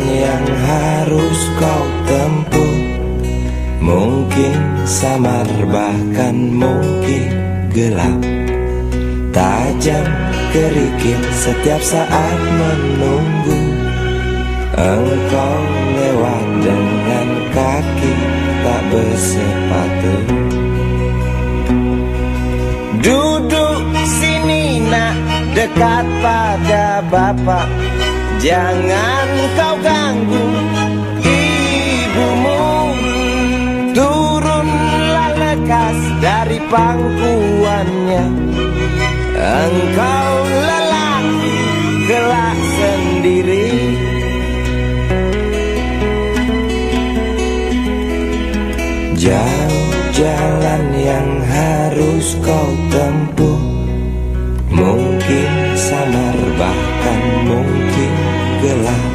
yang harus kau tempuh. Mungkin samar bahkan mungkin gelap, tajam kerikil setiap saat menunggu. Engkau lewat dengan kaki tak bersepatu. Duduk sini nak, dekat pada bapak. Jangan kau ganggu ibumu. Turunlah lekas dari pangkuannya. Engkau lelaki kelak sendiri. Jauh jalan yang harus kau tempuh. Mungkin samar bahkan mungkin gelap.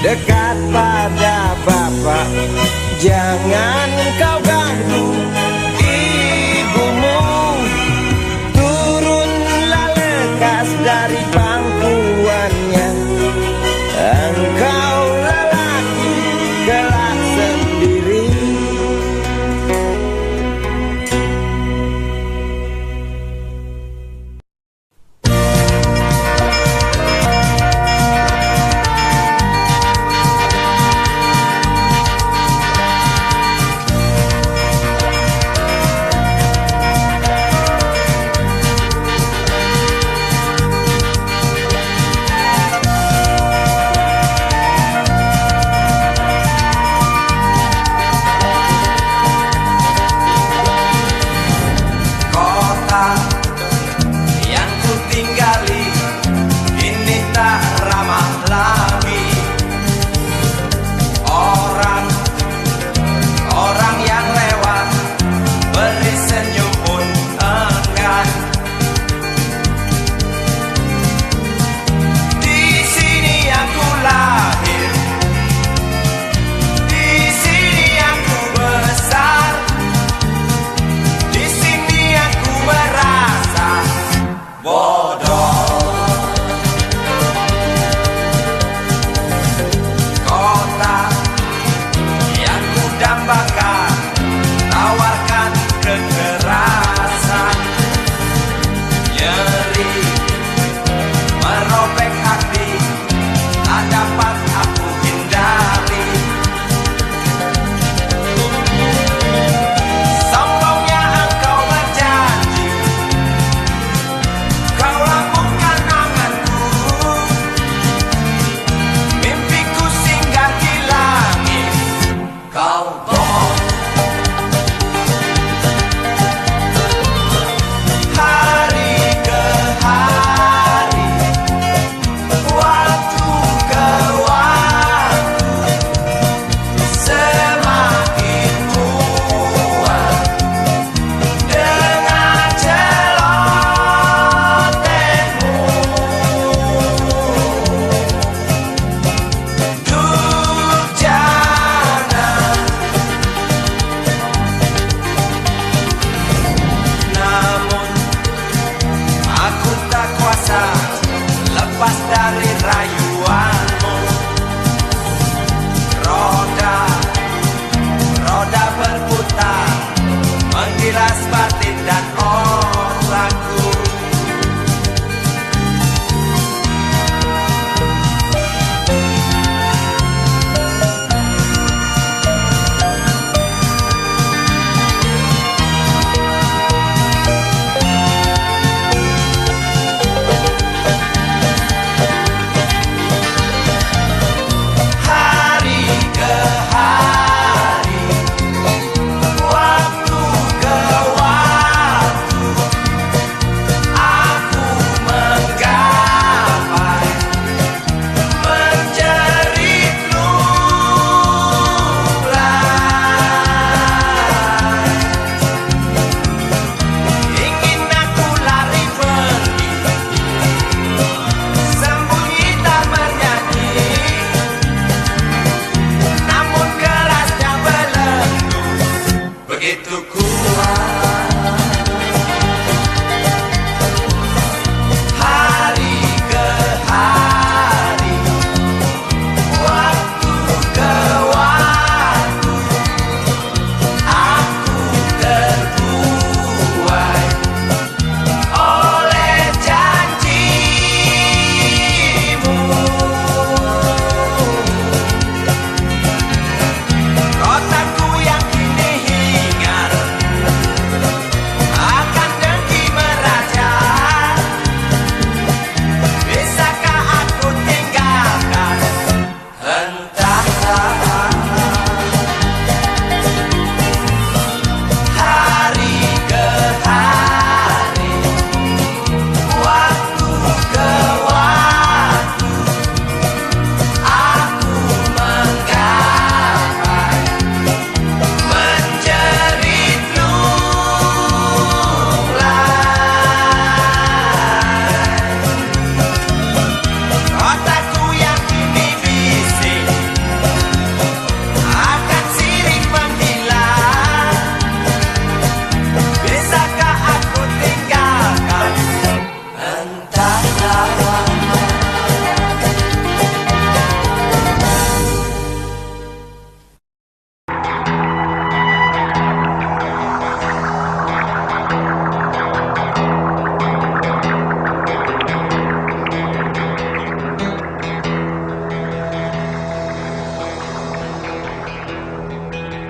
Dekat pada bapak, jangan kau ganggu ibumu. Turunlah lekas dari pangkuannya. Engkau lelaki kelak sendiri.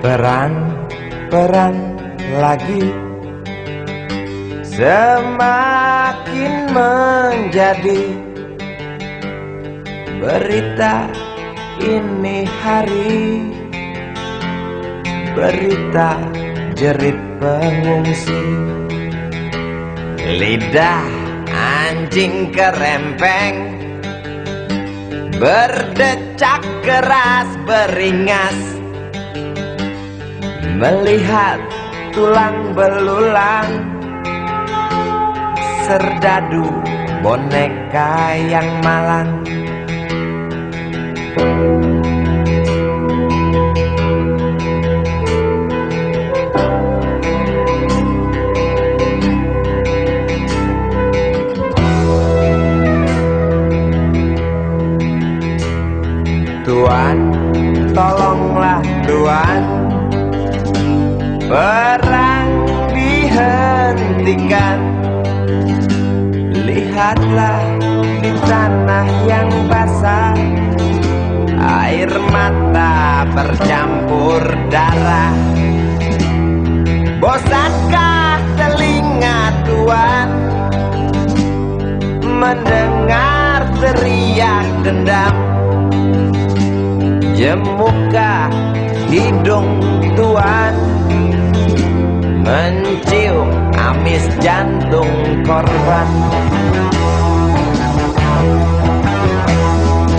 Perang lagi semakin menjadi berita ini hari, berita jerit pengungsi. Lidah anjing kerempeng berdecak keras beringas, melihat tulang belulang serdadu boneka yang malang. Tuan, tolonglah Tuan, perang dihentikan. Lihatlah di tanah yang basah, air mata bercampur darah. Bosankah telinga Tuan mendengar teriak dendam? Jemukah hidung Tuan mencium amis jantung korban?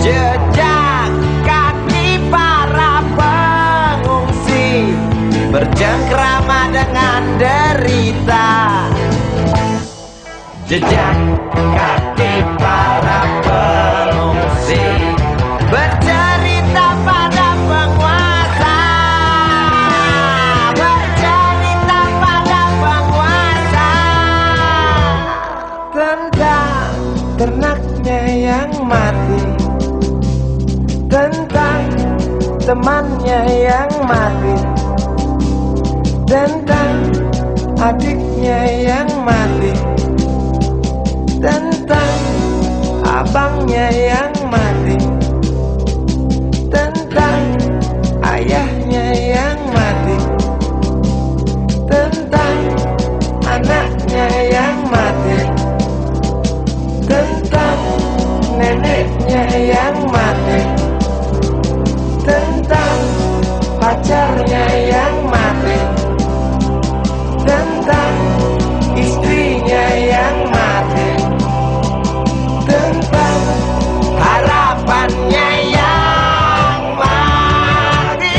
Jejak kaki para pengungsi bercengkrama dengan derita. Jejak kaki para pengungsi bercerita pada penguasa, bercerita pada penguasa tentang ternaknya yang mati, tentang temannya yang mati, tentang adiknya yang mati, tentang abangnya yang mati, tentang ayahnya yang mati, tentang anaknya yang mati, tentang neneknya yang mati, tentang pacarnya yang mati, tentang istrinya yang mati, tentang harapannya yang mati.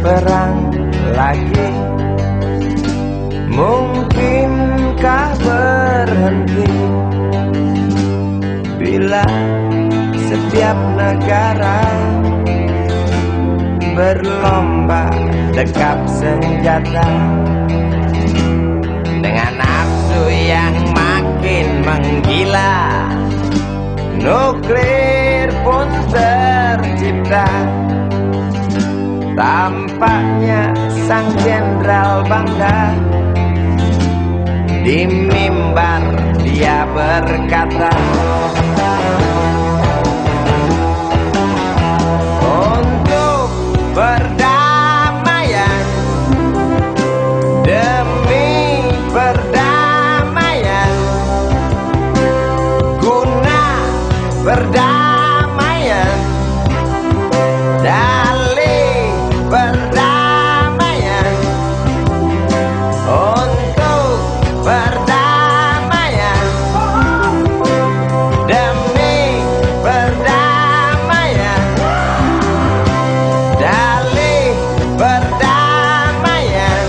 Perang lagi, mungkinkah berhenti bila setiap negara berlomba dekap senjata dengan nafsu yang makin menggila? Nuklir pun tercipta. Tampaknya sang jenderal bangga, di mimbar dia berkata, untuk perdamaian, demi perdamaian, guna perdamaian, dalih perdamaian, untuk perdamaian, demi perdamaian, dalih perdamaian.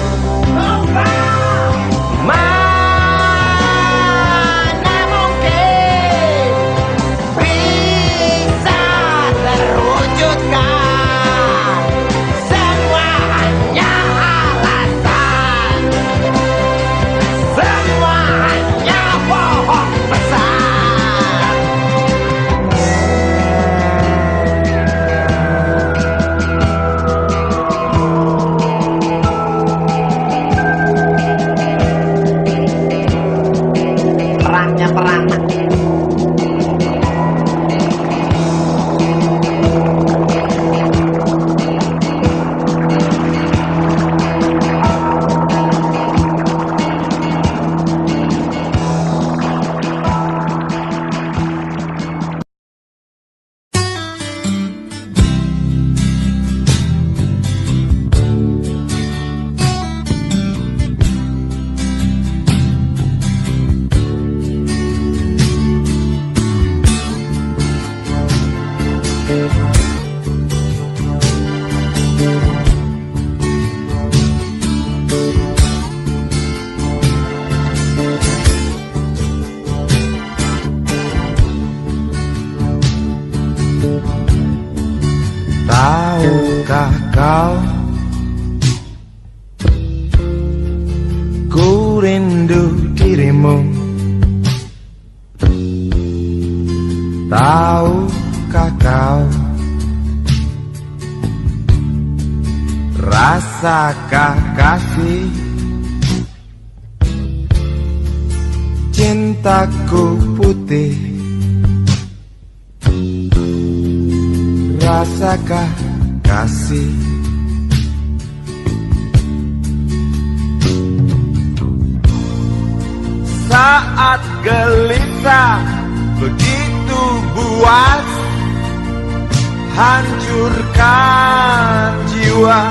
kau, ku rindu dirimu. Tahukah kau, rasakah kasih cintaku putih? Rasakah kasih? Saat gelisah begitu buas, hancurkan jiwa.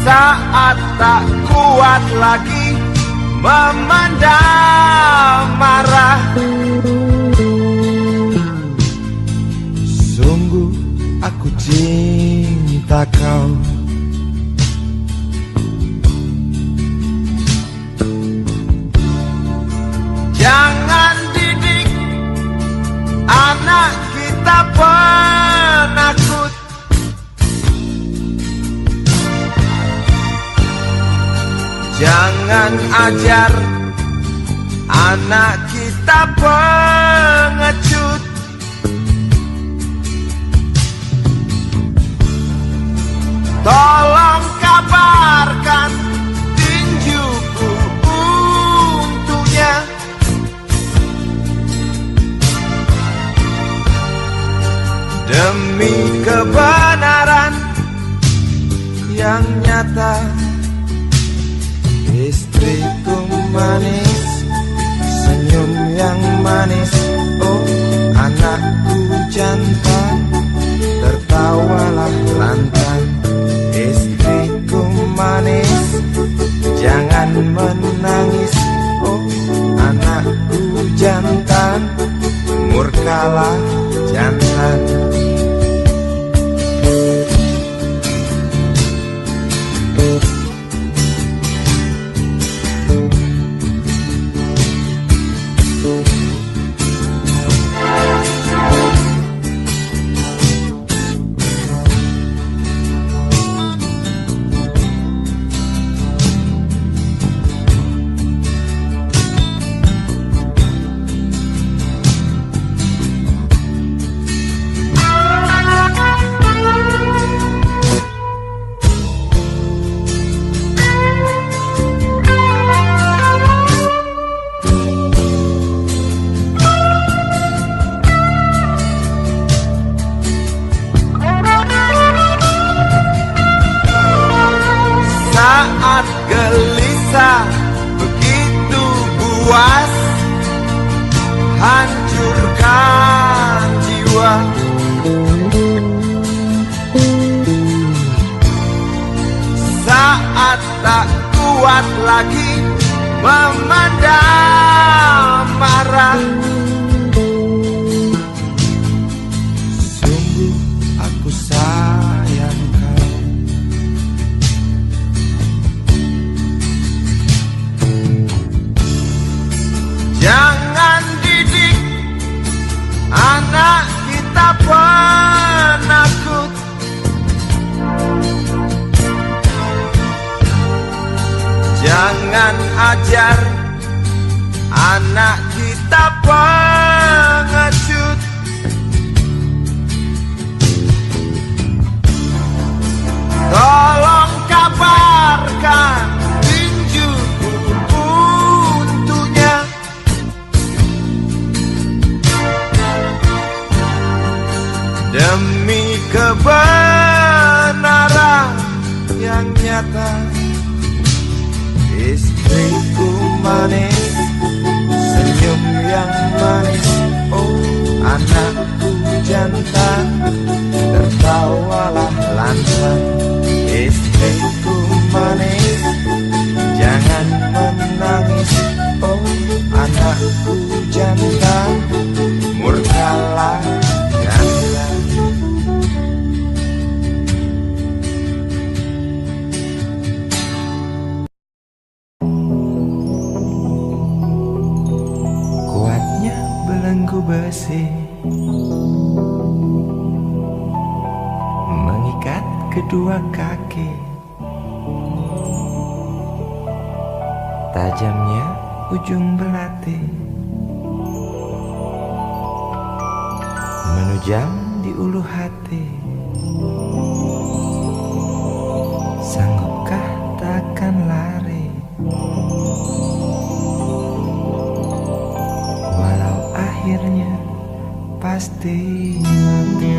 Saat tak kuat lagi memendam marah, sungguh aku cinta kau. Jangan didik anak kita penakut. Jangan ajar anak kita pengecut. Tolong kabarkan tinjuku untuknya. Demi kebenaran yang nyata, istriku manis, senyum yang manis. Oh, anakku jantan, tertawalah lantang. Istriku manis, jangan menangis. Oh, anakku jantan, murkalah jantan. Saat gelisah begitu buas, hancurkan jiwa. Saat tak kuat lagi memendam marah, sungguh aku sayang kau. Jangan didik anak kita penakut. Jangan ajar anak kita pengecut. Tolong kabarkan tinjuku untuknya. Demi kebenaran yang nyata, istriku manis, senyum yang manis. Oh, anakku jantan, tertawalah lantang. Istriku manis, jangan menangis. Oh, anakku jantan, murkalah jantan. Kuatnya belenggu besi, mengikat kedua kaki. Tajamnya ujung belati menujam di ulu hati. Sanggupkah takkan lari, walau akhirnya pasti mati.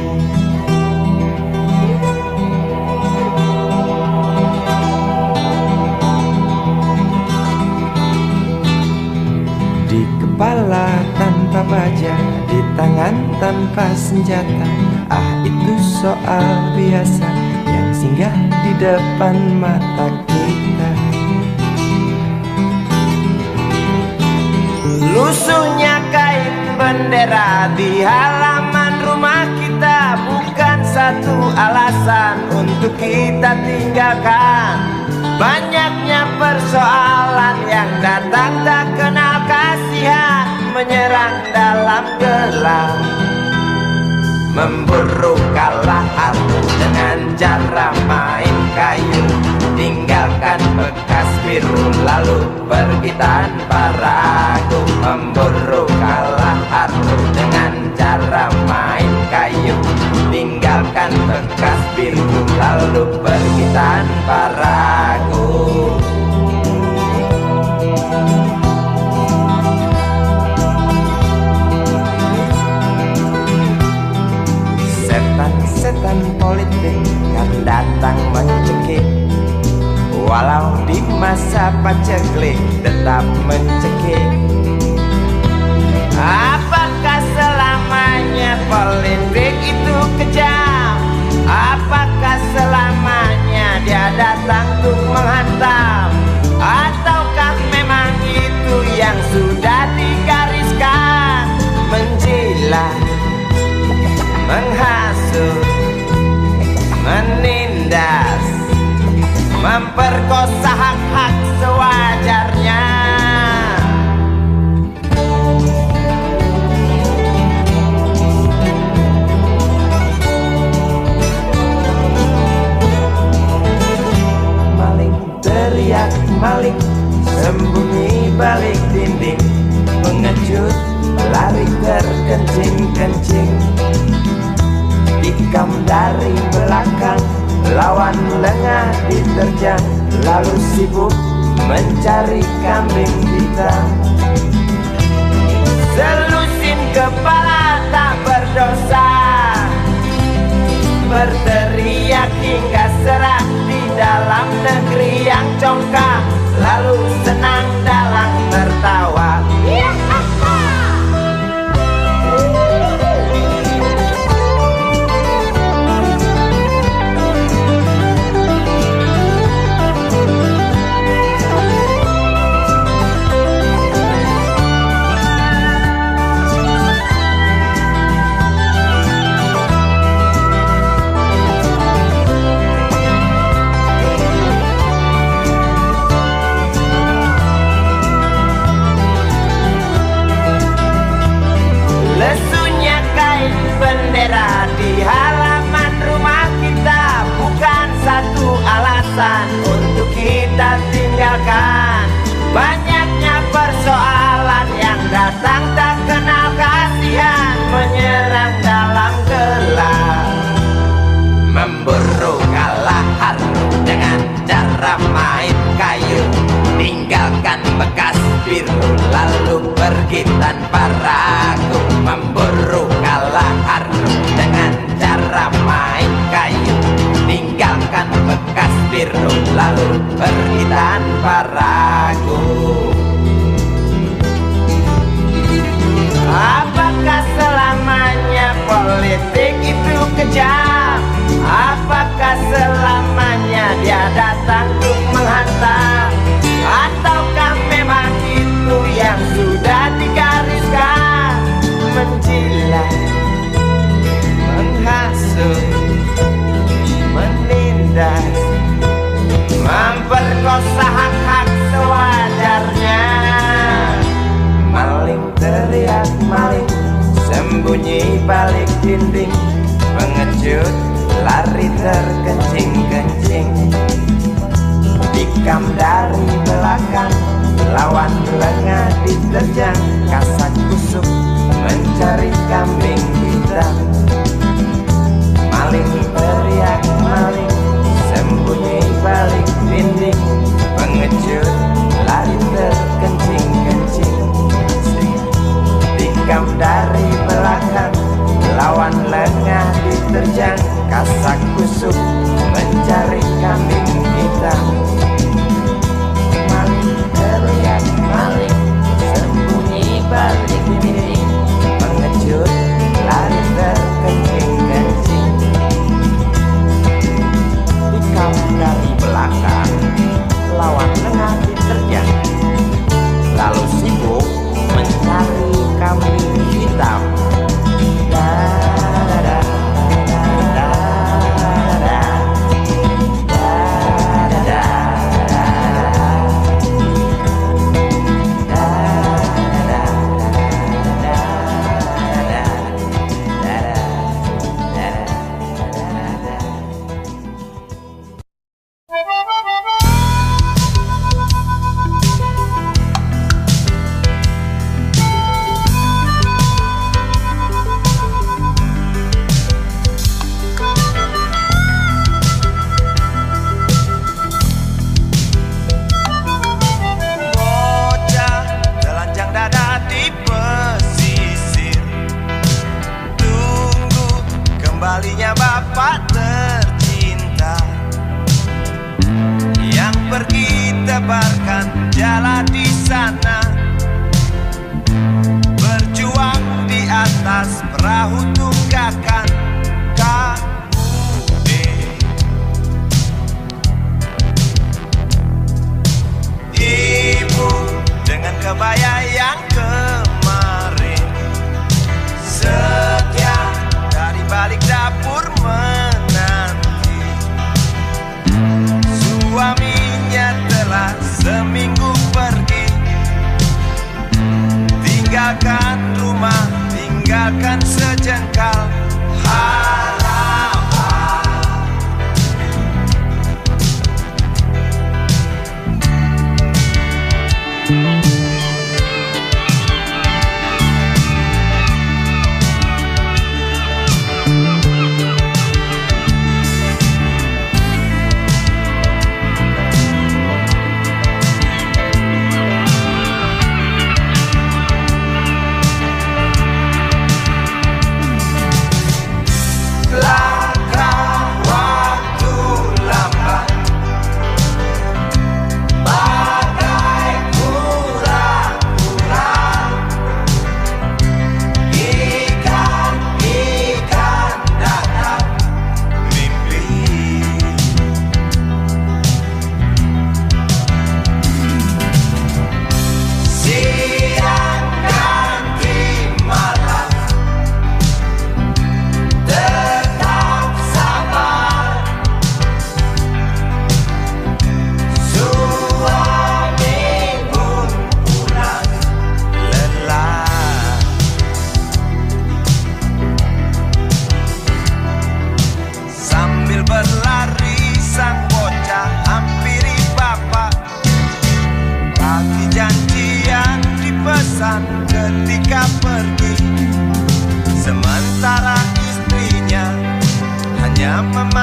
Di kepala tanpa baja, di tangan tanpa senjata. Ah, itu soal biasa yang singgah di depan mata kita. Lusuhnya kain bendera di halaman rumah kita bukan satu alasan untuk kita tinggalkan. Banyaknya persoalan yang datang tak kenal kasihan, menyerang dalam gelap, memburu kalah aku dengan cara main kayu. Tinggalkan bekas biru lalu pergi tanpa ragu, memburu kalah aku dengan cara main kayu. Tinggalkan bekas biru lalu pergi tanpa ragu. Setan politik kan datang mencekik, walau di masa paceklik tetap mencekik. Apakah selamanya politik itu kejam? Apakah selamanya dia datang untuk menghantam? Ataukah memang itu yang sudah digariskan? Menjilat, menghasut, menindas, memperkosa hak-hak sewajarnya. Maling teriak maling, sembunyi balik dinding, pengecut lari terkencing-kencing. Tikam dari belakang, lawan lengah diterjang, lalu sibuk mencari kambing hitam. Selusin kepala tak berdosa, berteriak hingga serak di dalam negeri yang congkak, lalu senang dalam tertawa. Lesunya kain bendera di halaman rumah kita bukan satu alasan untuk kita tinggalkan. Banyaknya persoalan yang datang tak kenal kasihan, menyerang dalam gelap, memburu kalah harus dengan cara main kayu. Tinggalkan bekas biru lalu pergi tanpa ragu, memburu kalah harus dengan cara main kayu. Tinggalkan bekas biru lalu pergi tanpa ragu. Apakah selamanya politik itu kejam? Apakah selamanya dia datang untuk menghantam? Ataukah memang itu yang sudah digariskan? Menjilat, menghasut, menindas, memperkosa hak-hak sewajarnya. Maling teriak maling, sembunyi balik dinding, pengecut lari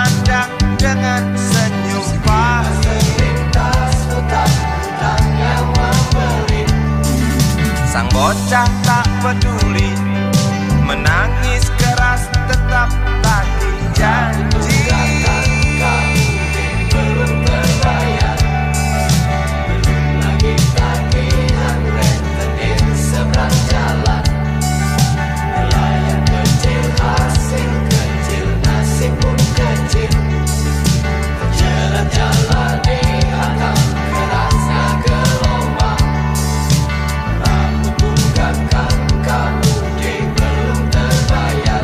memandang dengan senyum pahit. Sang bocah tak peduli, menangis keras tetap tagih janji. Belum terbayar, belum lagi tagihan rentenir seberang jalan. Nelayan kecil hasil kecil, nasib pun kecil. Terjerat jalani hantam kerasnya gelombang. Rambut bukakan kamudi belum terbayar.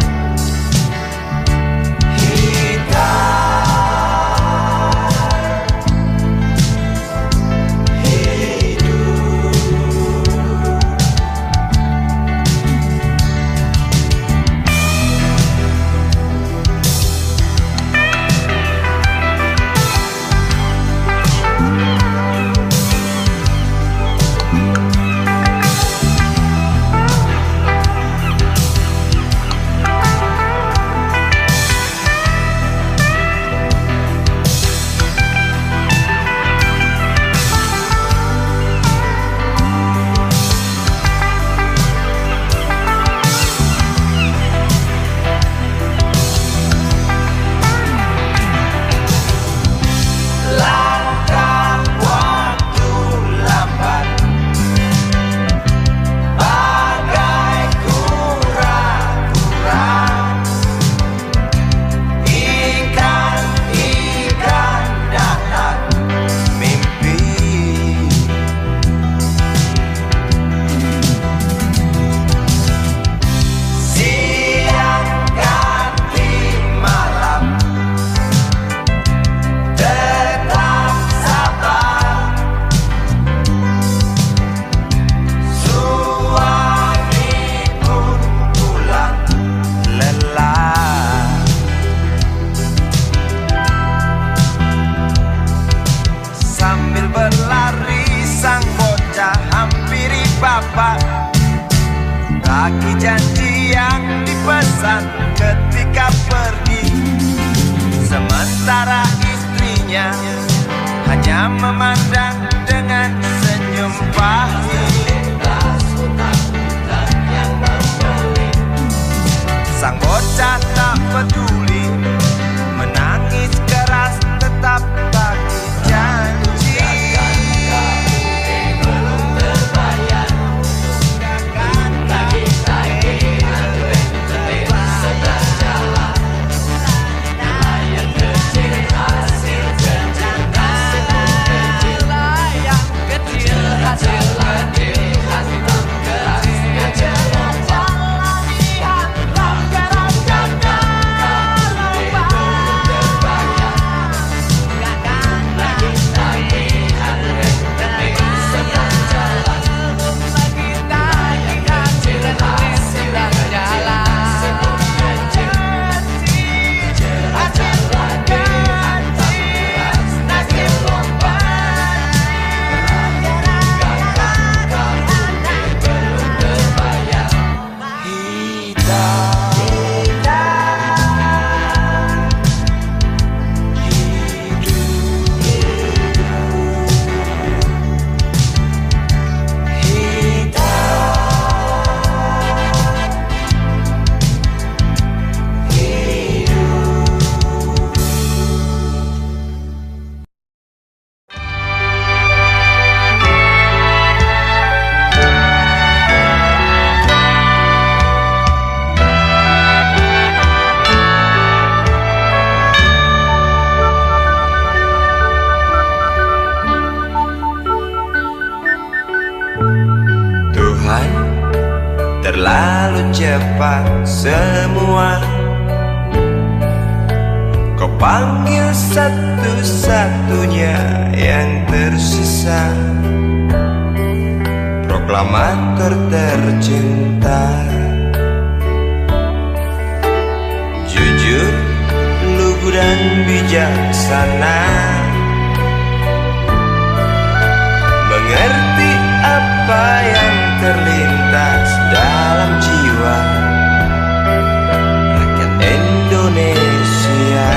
Tagih janji yang dipesan ketika pergi. Sementara istrinya hanya memandang dengan senyum pahit. Sang bocah tak peduli, menangis keras tetap tagih janji. Terlalu cepat semua, kau panggil satu-satunya yang tersisa, proklamator tercinta. Jujur, lugu dan bijaksana, mengerti apa yang terlintas dalam jiwa rakyat Indonesia.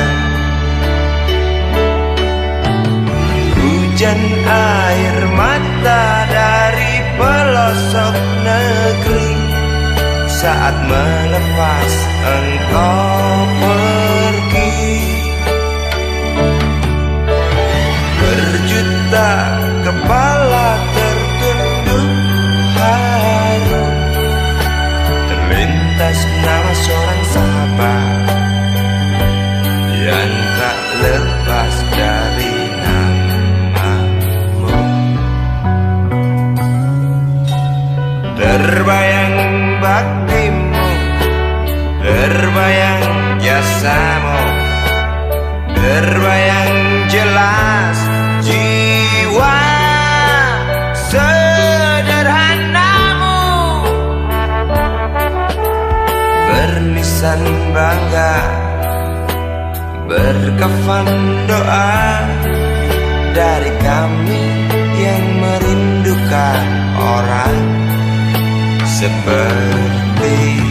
saat melepas engkau pergi. Berjuta kepala tertunduk haru, terlintas nama seorang sahabat yang tak lepas dari namamu. Terbayang baktimu, terbayang jasamu, terbayang jelas jiwa sederhanamu. Bernisan bangga, berkafan doa dari kami yang merindukan orang sepertimu.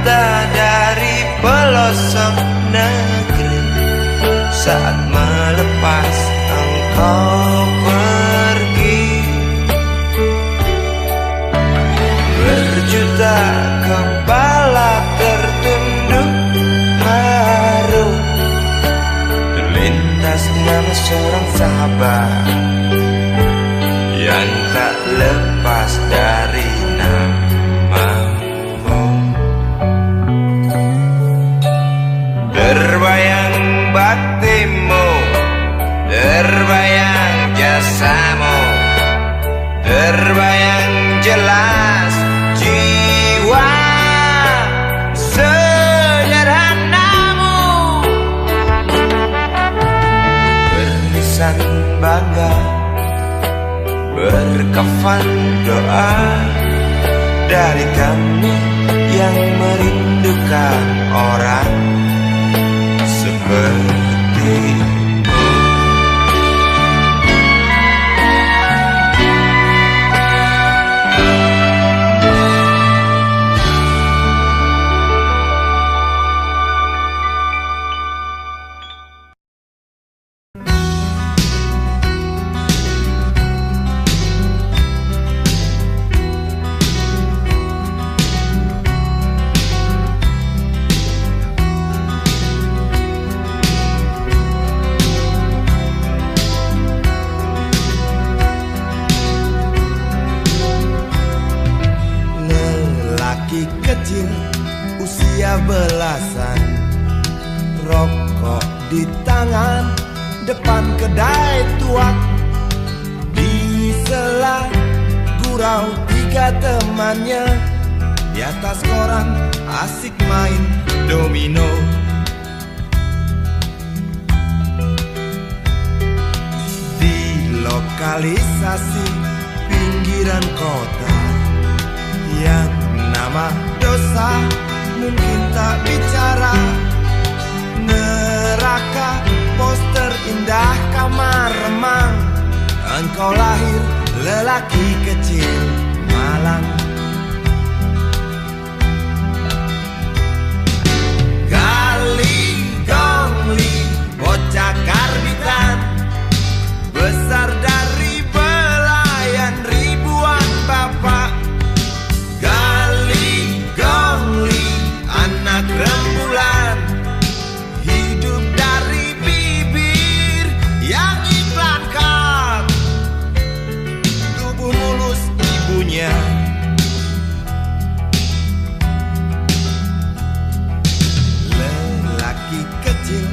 Dari pelosok negeri saat melepas engkau pergi. Berjuta kepala tertunduk haru, terlintas nama seorang sahabat yang tak lepas dari namamu. Terbayang baktimu, terbayang jasamu, terbayang jelas jiwa sederhanamu. Bernisan bangga, berkafan doa dari kami yang merindukan orang sepertimu. Kecil usia belasan, rokok di tangan depan kedai tuak. Di sela gurau tiga temannya, di atas koran asik main domino. Di lokalisasi pinggiran kota yang nama dosa mungkin tak bicara, neraka poster indah kamar remang. Engkau lahir lelaki kecil malang. Galing gongli bocah karbitan, besar dari belayan ribuan bapak. Anak rembulan, hidup dari bibir yang iklan kat, tubuh mulus ibunya. Lelaki kecil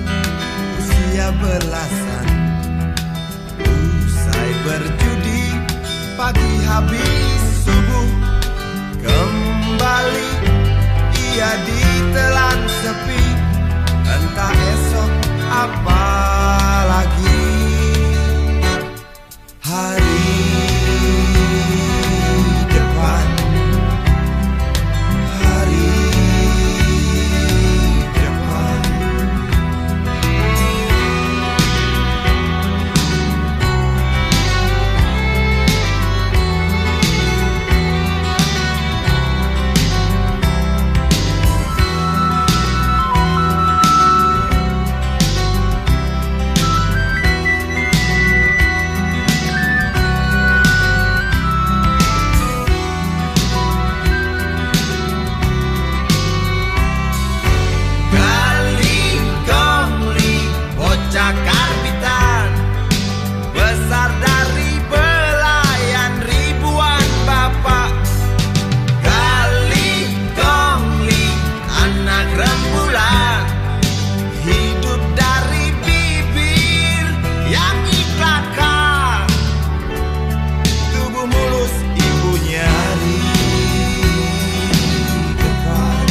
usia belasan, usai berjudi pagi habis subuh, kembali ia ditelan sepi, entah esok apa lagi hari. Kali Kongli bocah karbitan, besar dari belayan ribuan bapak. Kali Kongli anak rembulan, hidup dari bibir yang iklakan, tubuh mulus ibunya di depan.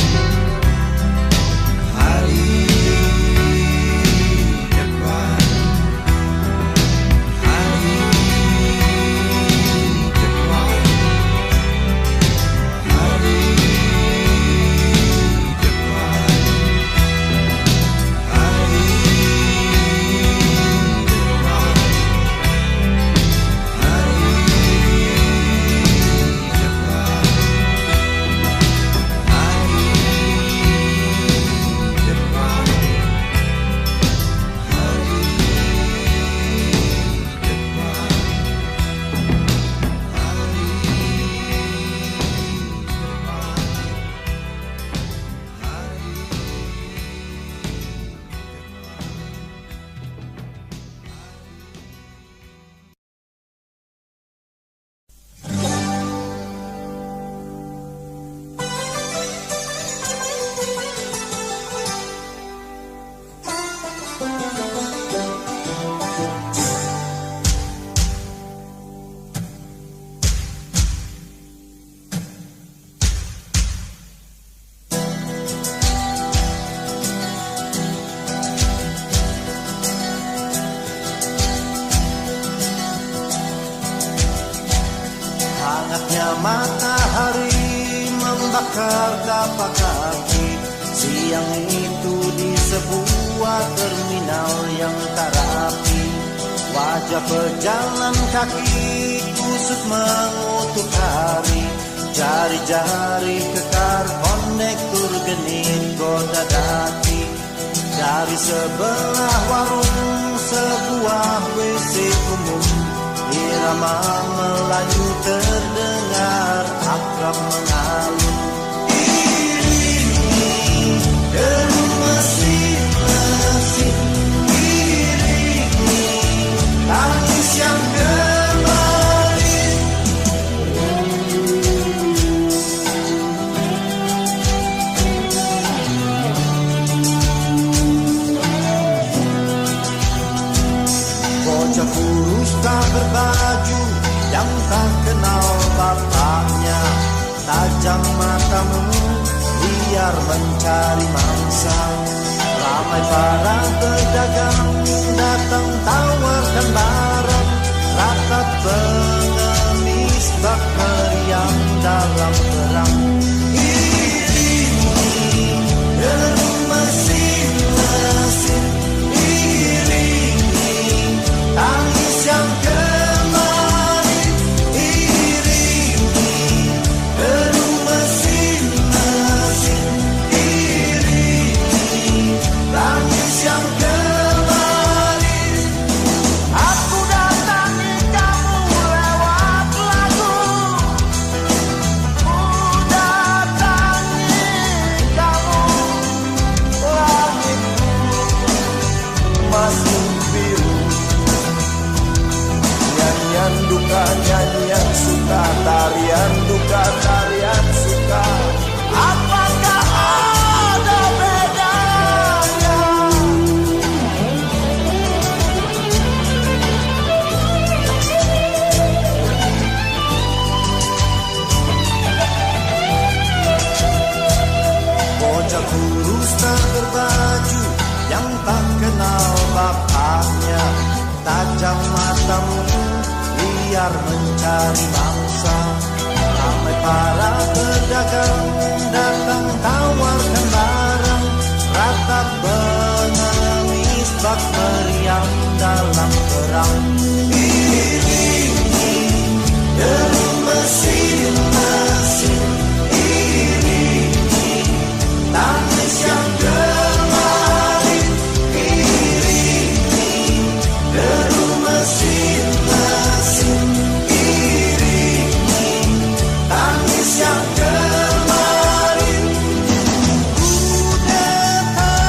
Hari depan, hari depan, hari depan, hari depan, Hangatnya matahari membakar tapak kaki. Siang itu di sebuah terminal yang tak rapi, wajah pejalan kaki kusut mengutuk hari. Jari-jari kekar kondektur genit goda daki. Dari sebelah warung sebuah WC umum, irama Melayu terdengar akrab mengalun. Iringi deru mesin-mesin, iringi tangis yang kembali. Bocah kurus tak berbaju yang tak kenal bapaknya, tajam matamu biar mencari mangsa. Ramai para pedagang datang tawarkan barang, rakyat pengemis bak meriam dalam perang. Iringi deru mesin-mesin, iringi tangis yang kembali. Iringi deru mesin-mesin, iringi tangis yang kembali. Aku datangi kamu lewat lagu, ku datangi kamu, langitku masih biru. Nyanyian duka, nyanyian suka, tarian duka, tarian suka. Apakah ada bedanya? Bocah kurus tak berbaju yang tak kenal bapaknya, tajam matamu biar mencari mangsa. Ramai para pedagang datang tawarkan barang, ratap pengemis bak meriam dalam perang. Iringi deru mesin-mesin, iringi tangis yang kembali. Iringi deru mesin-mesin, iringi tangis yang kembali. Ku datang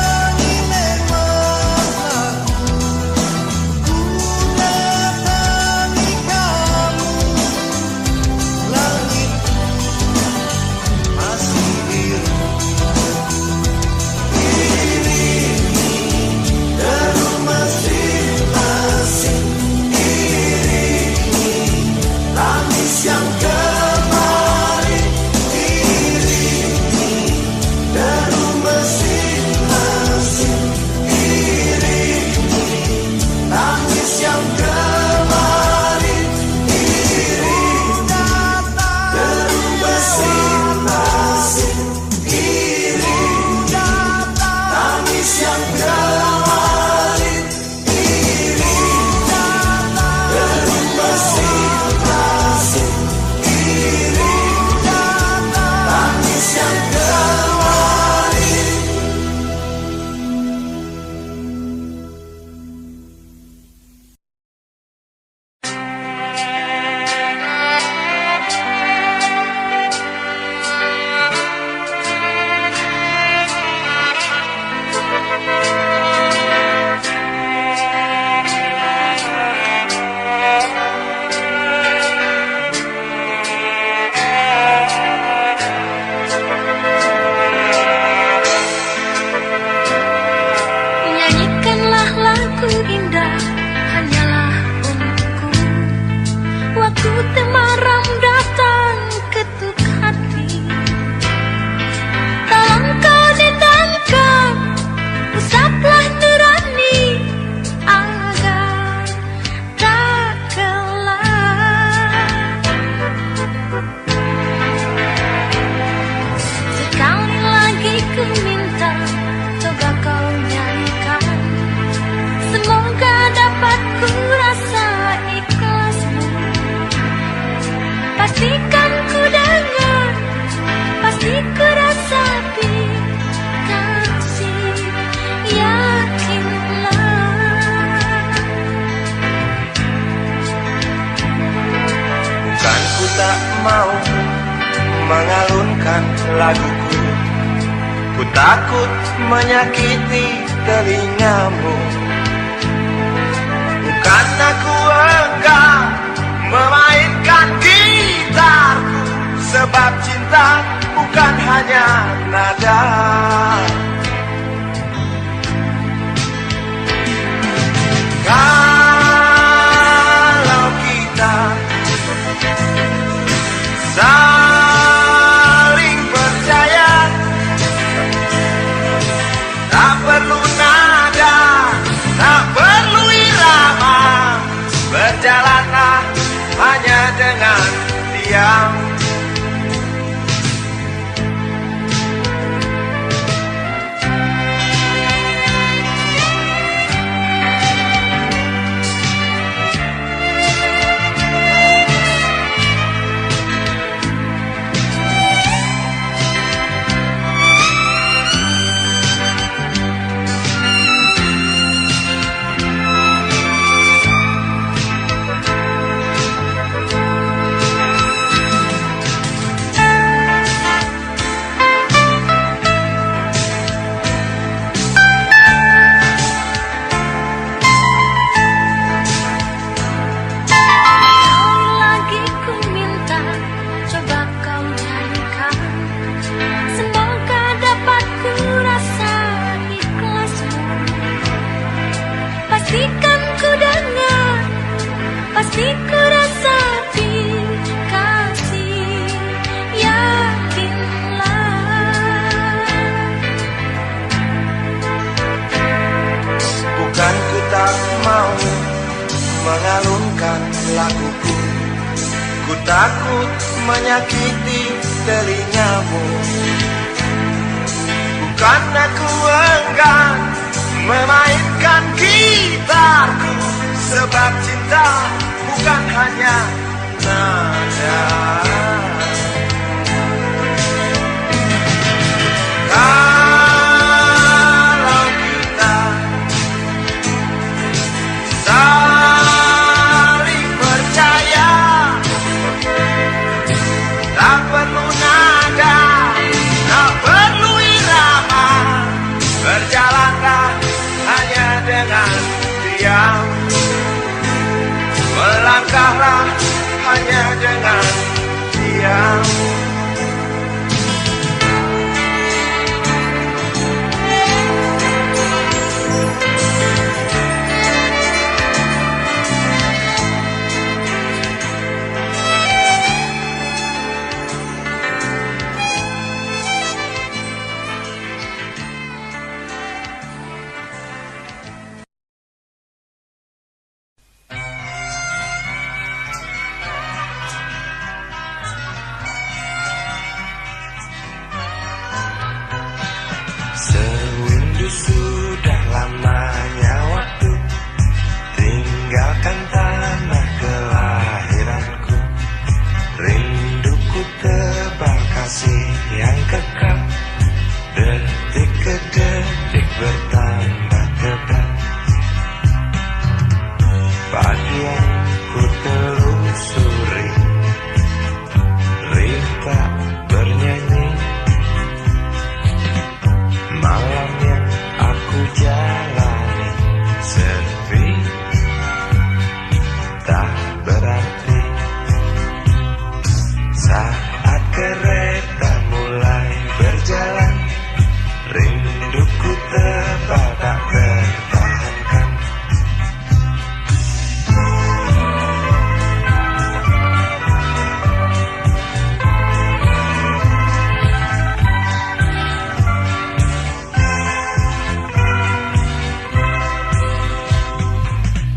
laguku. Ku takut menyakiti telingamu. Bukan aku enggan memainkan gitarku, sebab cinta bukan hanya nada. Kalau kita saling percaya, tak perlu nada, tak perlu irama, berjalanlah hanya dengan diam. Pasti ku rasapi kasih, yakinlah. Bukan ku tak mau mengalunkan laguku, ku takut menyakiti telingamu. Bukan aku enggan memainkan gitarku, sebab cinta bukan hanya nada. Kalau kita saling percaya, tak perlu nada, tak perlu irama, berjalanlah hanya dengan diam. Melangkahlah hanya dengan diam. Sewindu sudah lamanya waktu tinggalkan tanah kelahiranku. Rinduku tebal kasih yang kekal, detik ke detik bertambah tebal. Pagi yang ku telusuri, rita bernyanyi. Malam yang aku jalani sepi, tak berarti. Saat kereta mulai berjalan, rinduku tebal tak tertahankan.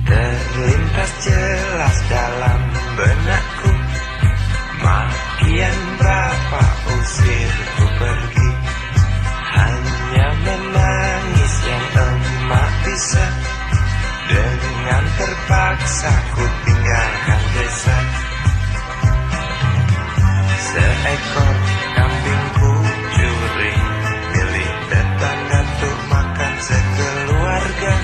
Terlintas jelas dalam benakku, makian berapa usir ku pergi. Hanya menangis yang emak bisa, dengan terpaksa ku tinggalkan desa. Seekor kambingku curi, milik tetangga untuk makan sekeluarga.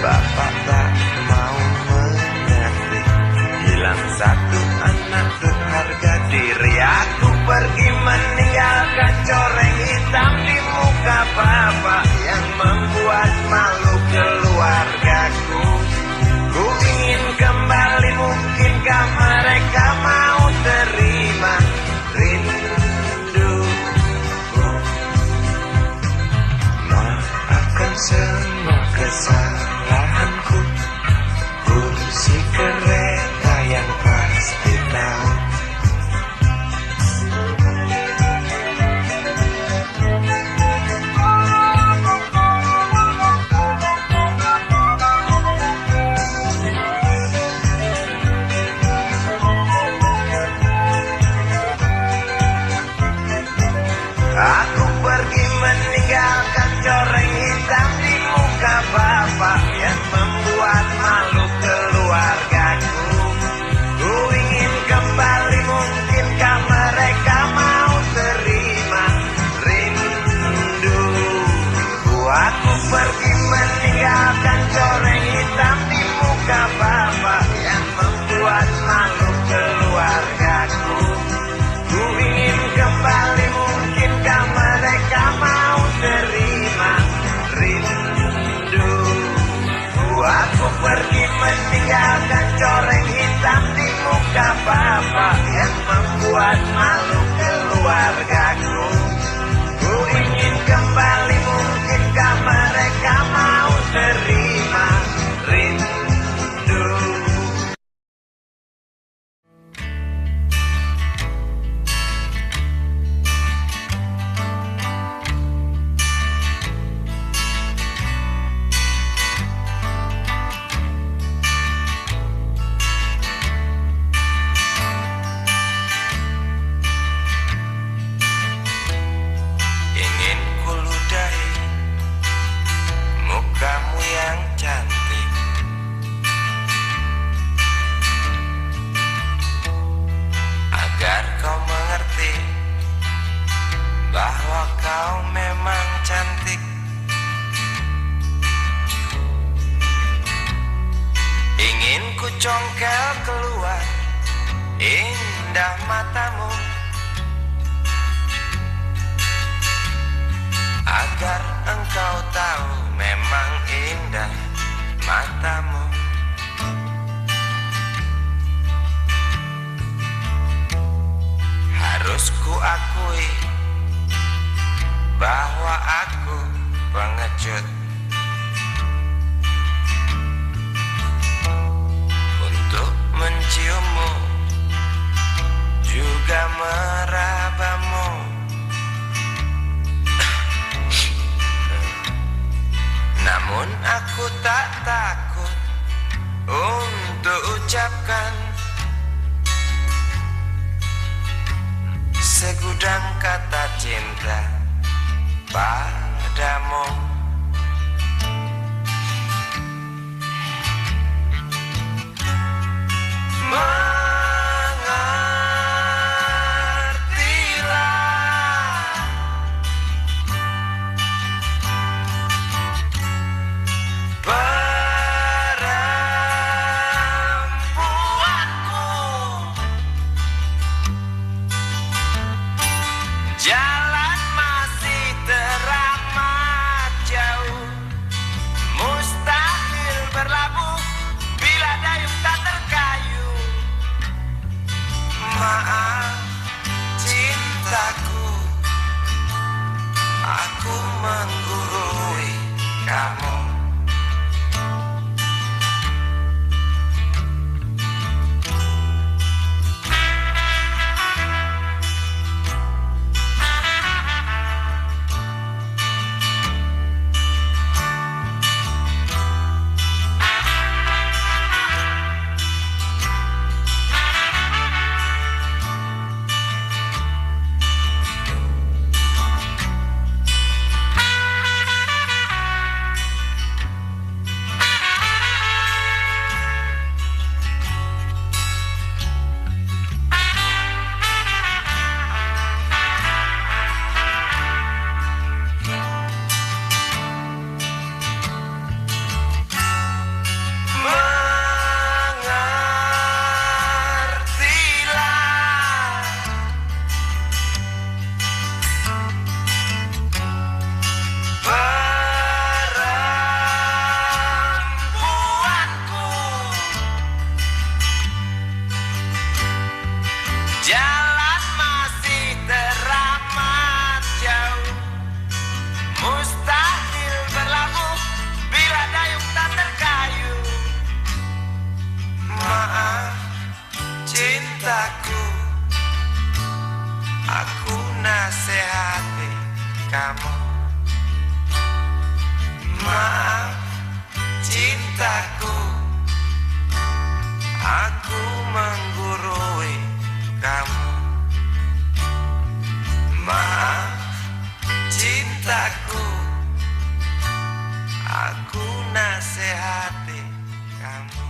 Bapak tak mau mengerti, hilang satu anak berharga, diri aku pergi. muka bapak yang membuat malu keluargaku. Ku ingin kembali, mungkinkah mereka mau terima rinduku. Maafkan semua kesalahanku, kursi kereta yang pasti tahu. Aku pergi meninggalkan coreng hitam di muka bapak yang membuat malu keluargaku. Ku ingin kembali, mungkinkah mereka mau terima rinduku. Aku pergi meninggalkan coreng hitam di muka bapak yang membuat malu keluargaku. Ku ingin kembali, mungkinkah mereka mau terima rindu. Aku pergi meninggalkan coreng hitam di muka bapak yang membuat malu keluargaku. Ku ingin kembali, mungkinkah mereka mau terima rindu. Ingin kuludahi mukamu yang cantik, agar kau mengerti bahwa kau memang cantik. Ingin ku congkel keluar indah matamu, agar engkau tahu memang indah matamu. Harus ku akui bahwa aku pengecut. Untuk menciummu juga merabamu. Namun aku tak takut untuk ucapkan segudang kata cinta padamu. Mengertilah perempuanku, jalan masih teramat jauh, mustahil berlabuh bila dayung tak terkayuh. Maaf cintaku, aku menggurui kamu. aku nasihati kamu.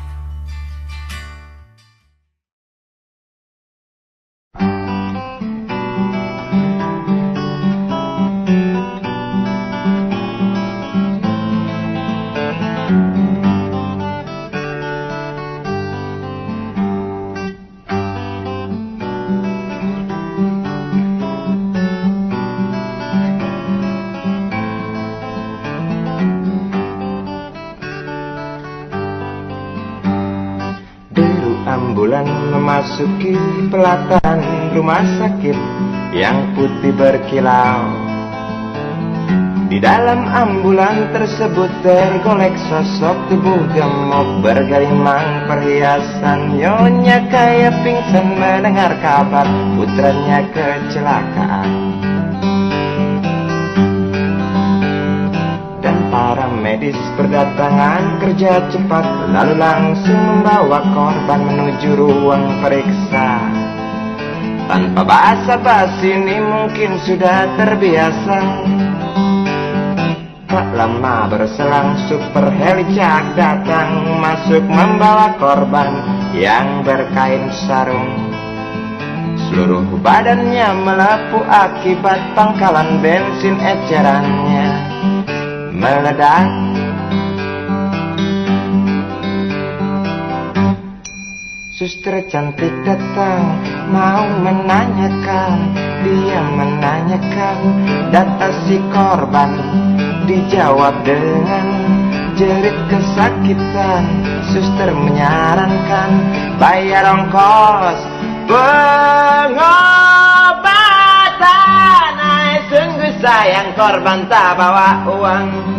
Ambulan memasuki pelataran rumah sakit yang putih berkilau. Di dalam ambulan tersebut tergolek sosok tubuh gemuk bergelimang perhiasan. Nyonya kaya pingsan mendengar kabar putranya kecelakaan. Para medis berdatangan kerja cepat, lalu langsung membawa korban menuju ruang periksa. Tanpa basa-basi ini mungkin sudah terbiasa. Tak lama berselang super helicak datang masuk membawa korban yang berkain sarung. Seluruh badannya melepuh akibat pangkalan bensin ecerannya meledak. Suster cantik datang mau menanyakan, dia menanyakan data si korban. Dijawab dengan jerit kesakitan. Suster menyarankan bayar ongkos pengobatan. Sungguh sayang korban tak bawa uang.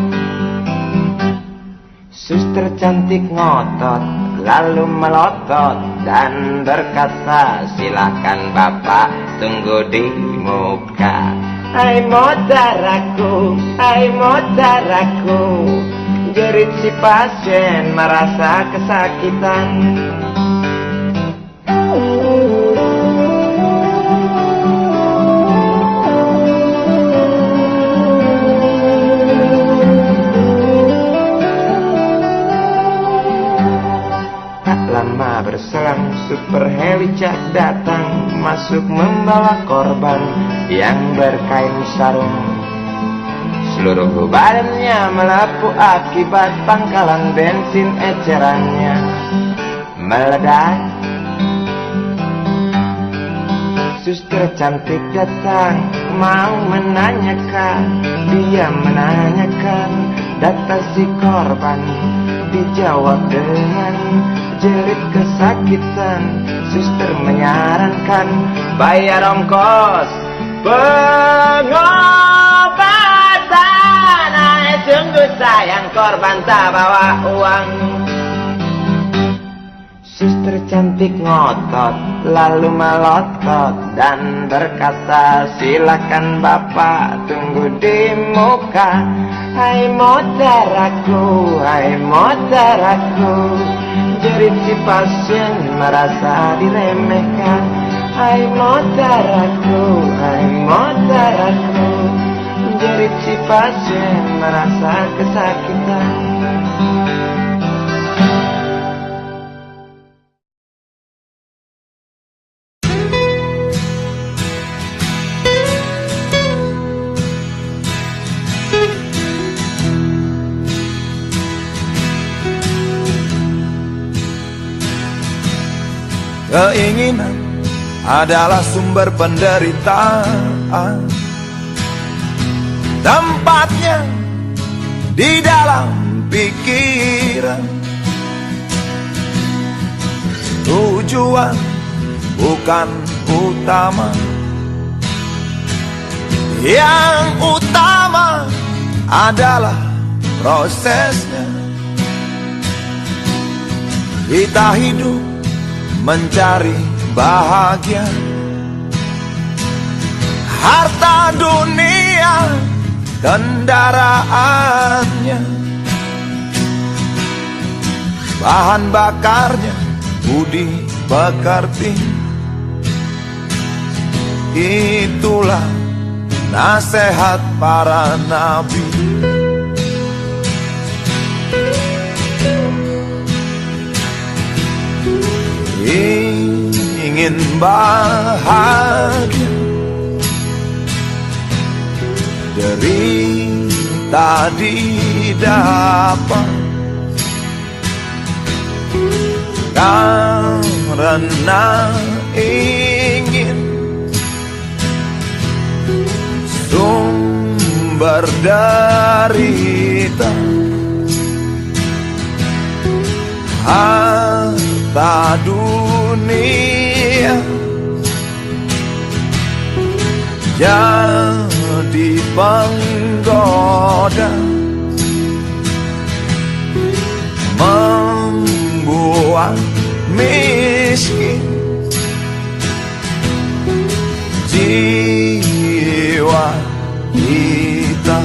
Suster cantik ngotot lalu melotot dan berkata, silakan bapak tunggu di muka. Hai motaraku, hai motaraku, jerit si pasien merasa kesakitan. Lama berselang super helicak datang masuk membawa korban yang berkain sarung. Seluruh badannya melepuh akibat pangkalan bensin ecerannya meledak. Suster cantik datang mau menanyakan, dia menanyakan data si korban. Dijawab dengan jerit kesakitan. Suster menyarankan bayar ongkos pengobatan. Sungguh sayang korban tak bawa uang. Suster cantik ngotot lalu melotot dan berkata, silakan bapak tunggu di muka. Hai motaraku, hai motaraku, jerit si pasien merasa diremehkan. Hai motaraku, hai motaraku, jerit si pasien merasa kesakitan. Keinginan adalah sumber penderitaan. Tempatnya di dalam pikiran. Tujuan bukan utama. Yang utama adalah prosesnya. Kita hidup mencari bahagia. Harta dunia kendaraannya, bahan bakarnya budi pekerti. Itulah nasihat para nabi. Ingin bahagia, derita didapat, karena ingin sumber derita, harta dunia jadi penggoda, membuat miskin jiwa kita.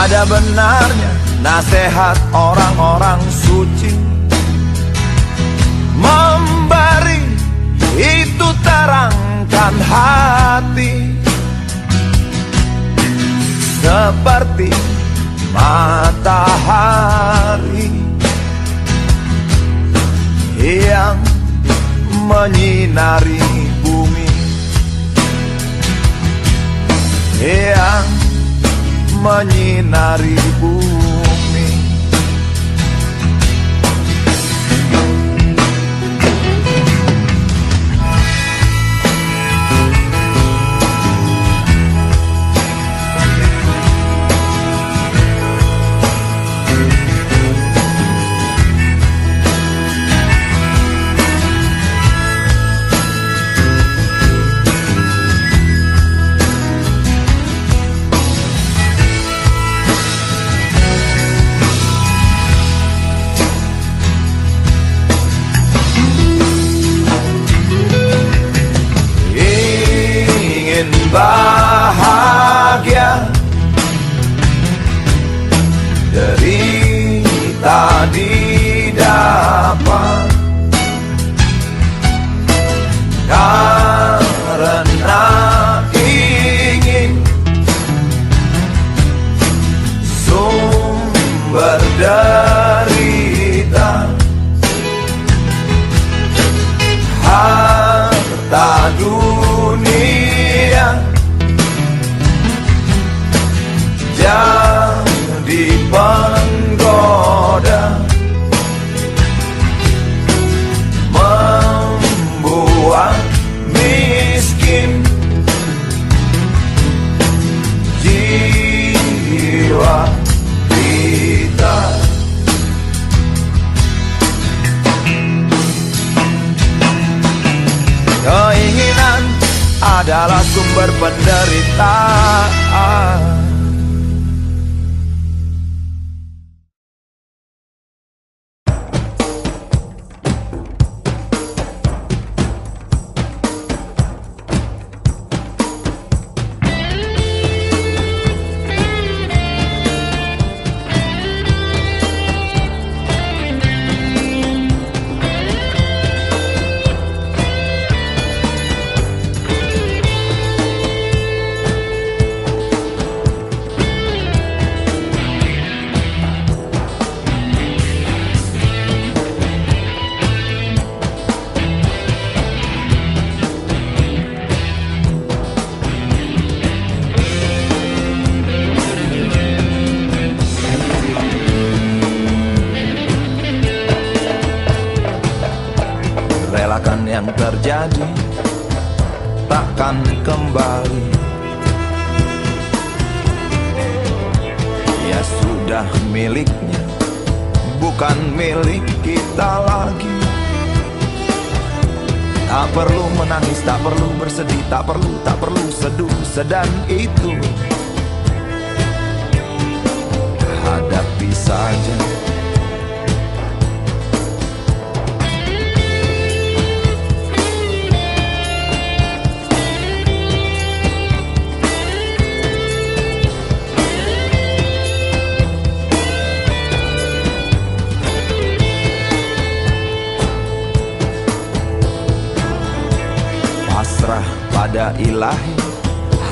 Ada benarnya nasihat orang-orang suci, memberi itu terangkan hati, seperti matahari yang menyinari bumi, yang menyinari bumi. Bahagia, derita didapat, karena ingin sumber derita, harta dunia jadi penggoda, membuat miskin jiwa kita. Keinginan adalah sumber penderitaan. Relakan yang terjadi takkan kembali. Ya sudah miliknya, bukan milik kita lagi. Tak perlu menangis, tak perlu bersedih, tak perlu seduh, sedan itu. Hadapi saja. pada ilahi,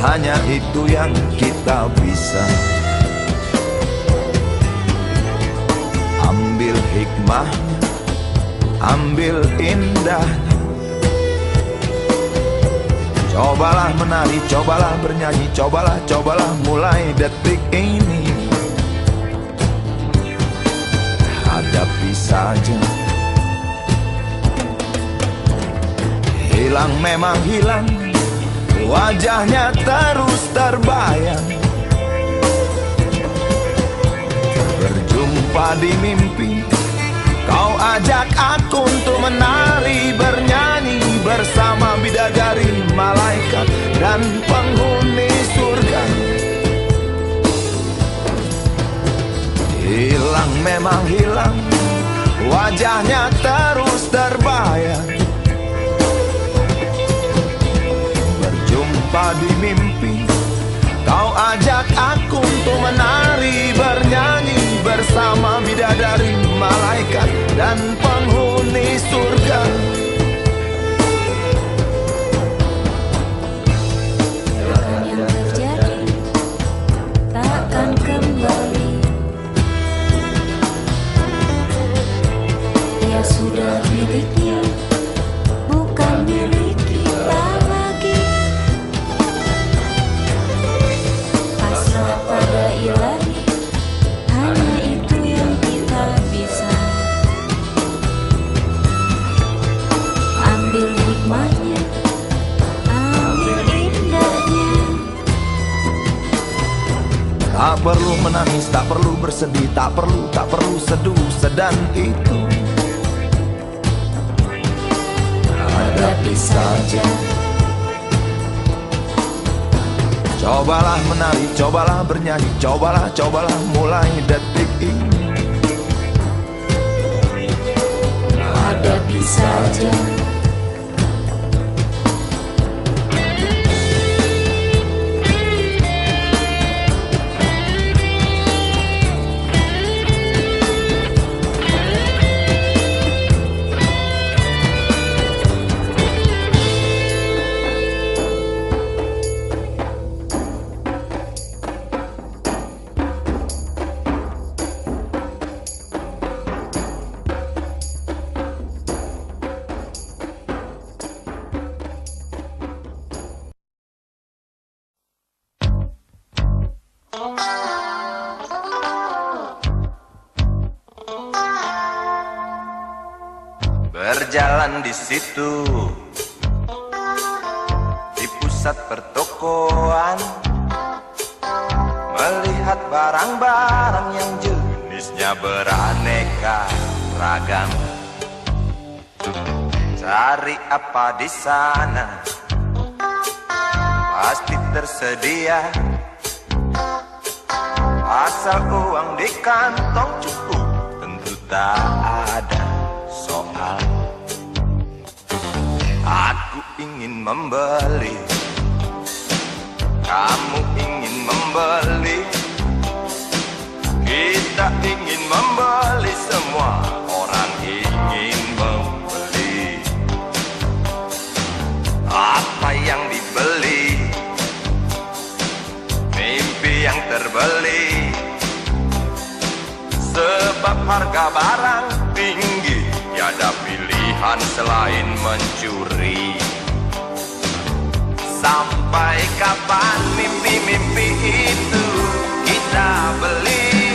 hanya itu yang kita bisa. Ambil hikmahnya, ambil indahnya. Cobalah menari, cobalah bernyanyi, cobalah mulai detik ini. Hadapi saja. Hilang memang hilang, wajahnya terus terbayang. Berjumpa di mimpi, kau ajak aku untuk menari, bernyanyi bersama bidadari, malaikat dan penghuni surga. Hilang memang hilang, wajahnya terus terbayang. Berjumpa di mimpi, kau ajak aku untuk menari, bernyanyi bersama bidadari, malaikat dan penghuni surga. Akan yang terjadi takkan kembali. Dia sudah miliknya, bukan milik kita lagi. Pasrah pada ilahi, hanya itu yang kita bisa. Ambil hikmahnya, ambil indahnya. Tak perlu menangis, tak perlu bersedih, tak perlu seduh sedan itu. Hadapi saja. Cobalah menari, cobalah bernyanyi, cobalah mulai detik ini. Hadapi saja. Berjalan di situ, di pusat pertokoan, melihat barang-barang yang jenisnya beraneka ragam. Cari apa di sana, pasti tersedia, asal uang di kantong cukup, tentu tak ada soal. Aku ingin membeli, kamu ingin membeli, kita ingin membeli, semua orang ingin membeli. Apa yang dibeli? Mimpi yang terbeli. Sebab harga barang tinggi, tiada pilihan selain mencuri. Sampai kapan mimpi-mimpi itu kita beli?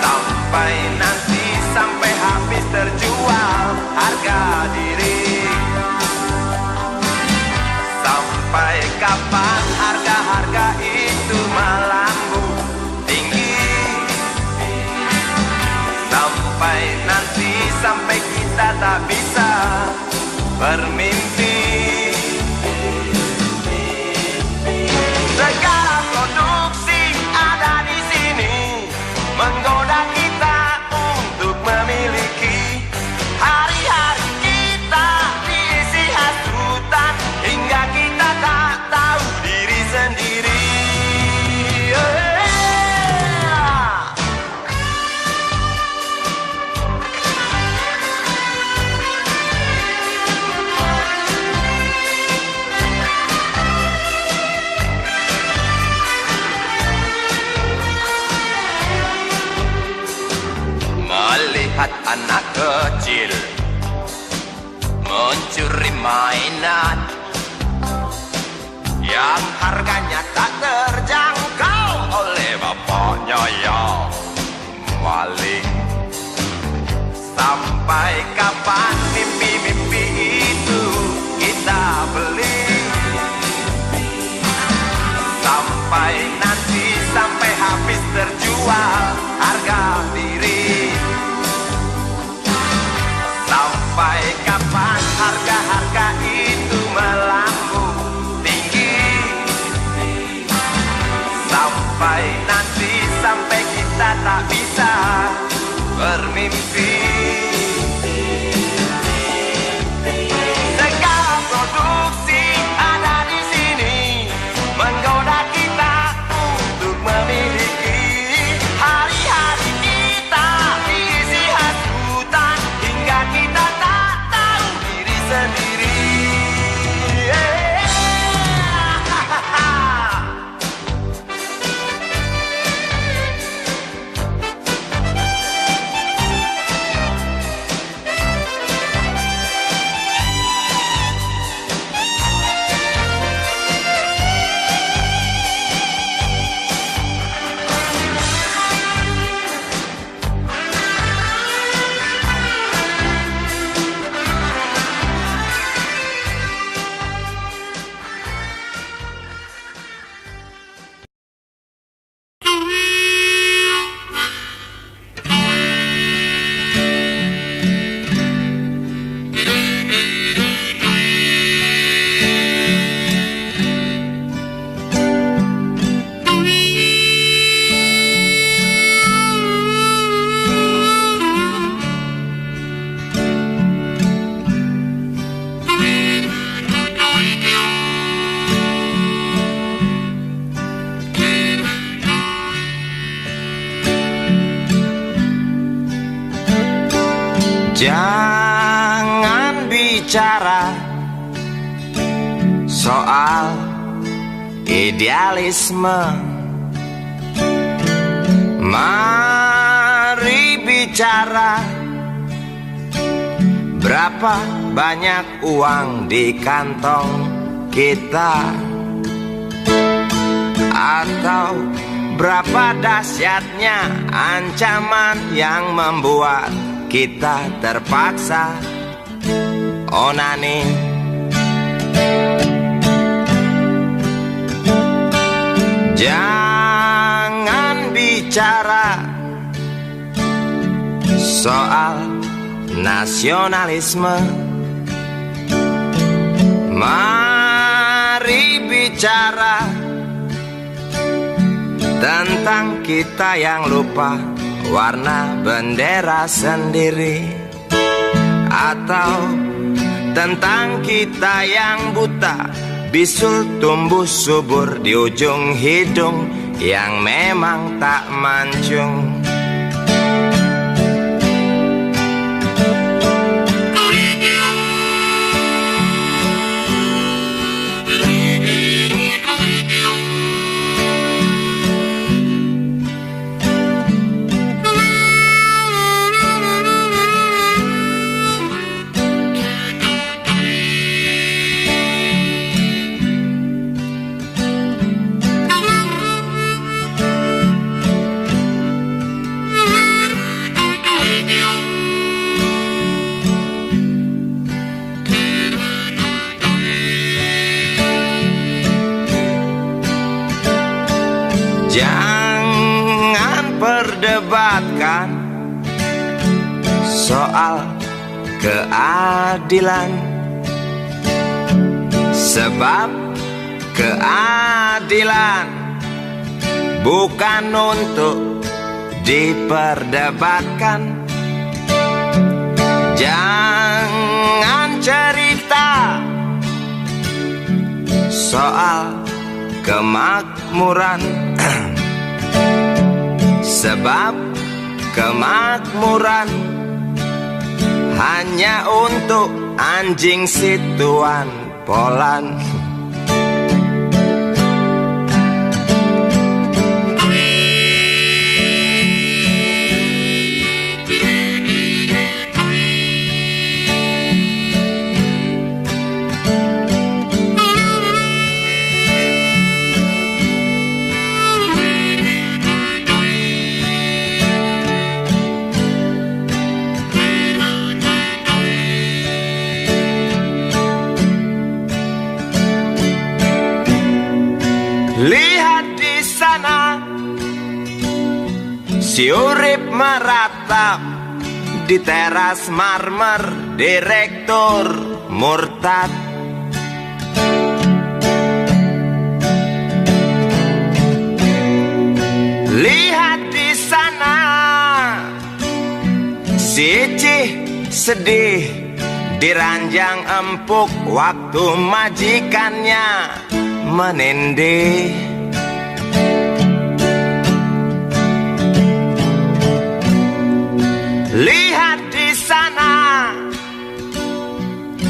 Sampai nanti, sampai habis terjual harga diri. Sampai kapan harga-harga itu melambung tinggi? Sampai nanti, sampai kita tak bisa bermimpi. Segala produksi ada di sini menggoda kita untuk memiliki. Hari-hari kita diisi hasutan hingga kita tak tahu diri sendiri. melihat anak kecil mencuri mainan yang harganya tak terjangkau oleh bapaknya yang maling. Sampai kapan mimpi-mimpi itu kita beli? Sampai nanti, sampai habis terjual harga diri. Sampai kapan harga-harga itu melambung tinggi? Sampai nanti, sampai kita tak bisa bermimpi. Segala produksi ada di sini menggoda kita untuk memiliki. Hari-hari kita diisi hasutan hingga kita tak tahu diri sendiri. Jangan bicara soal idealisme. Mari bicara berapa banyak uang di kantong kita, atau berapa dahsyatnya ancaman yang membuat kita terpaksa onani. Jangan bicara soal nasionalisme. Mari bicara tentang kita yang lupa warna bendera sendiri, atau tentang kita yang buta bisul tumbuh subur di ujung hidung yang memang tak mancung. Jangan perdebatkan soal keadilan, sebab keadilan bukan untuk diperdebatkan. Jangan cerita soal kemakmuran, sebab kemakmuran hanya untuk anjing situan Polan. Si urip meratap di teras marmer direktur murtad. Lihat di sana, si Icih sedih diranjang empuk waktu majikannya menindih. Lihat di sana,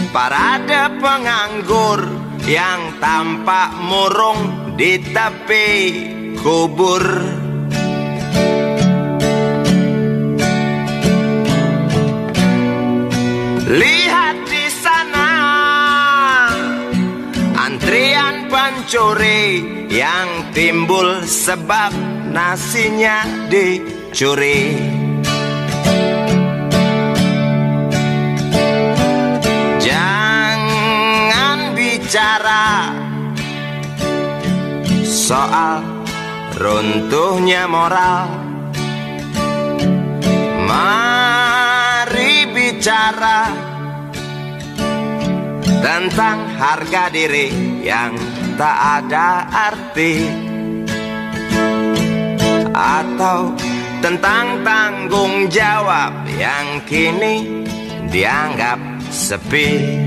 parade penganggur yang tampak murung di tepi kubur. Lihat di sana, antrian pencuri yang timbul sebab nasinya dicuri. Jangan bicara soal runtuhnya moral, mari bicara tentang harga diri yang tak ada arti, atau tentang tanggung jawab yang kini dianggap sepi.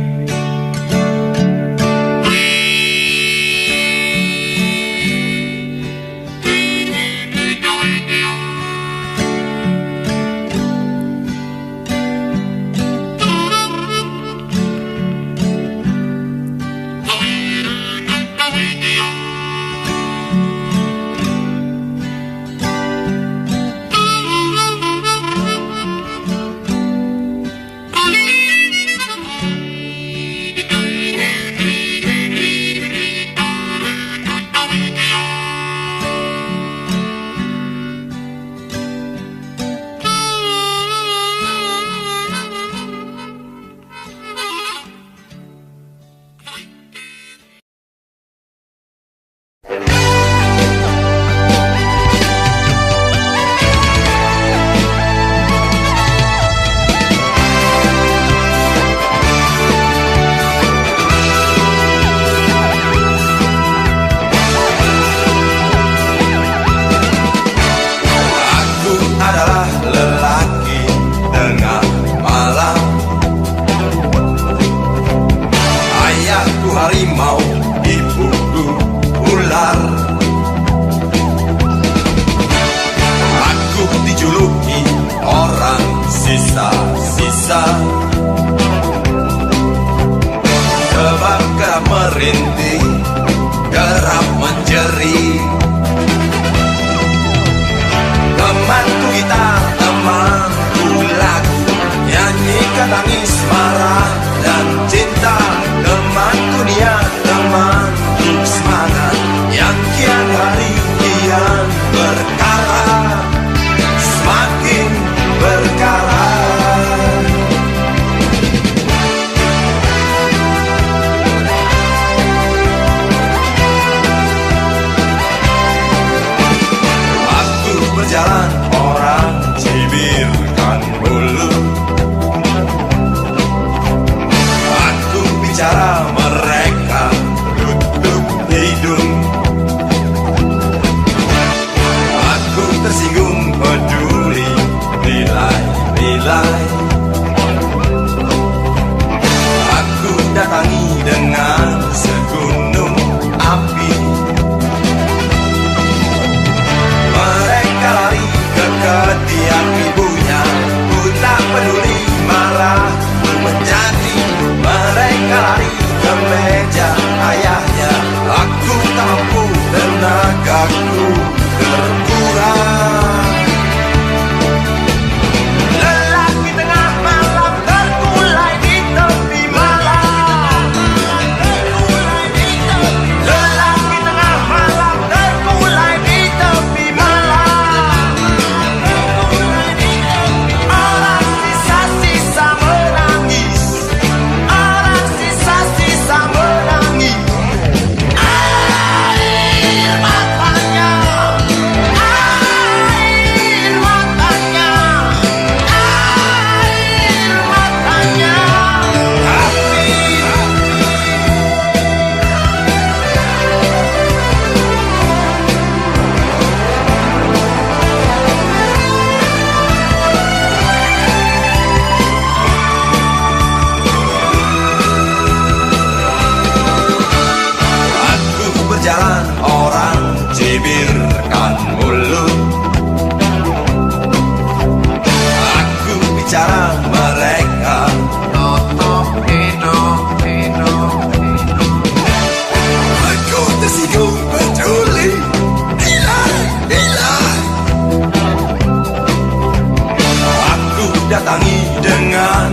datangi dengan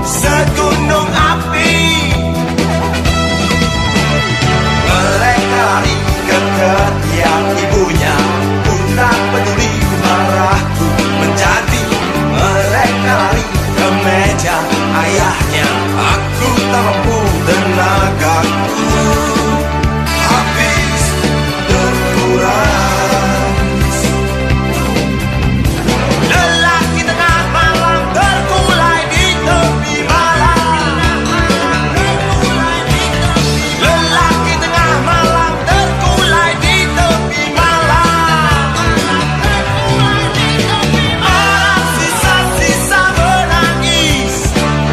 segunung api. Mereka lari ke ketiak ibunya, pun tak peduli marahku menjadi. Mereka lari ke meja ayahnya, aku tak mampu, tenagaku habis terkuras. Lelaki tengah malam terkulai di tepi malam. Lelaki tengah malam terkulai di tepi malam. Orang sisa-sisa menangis,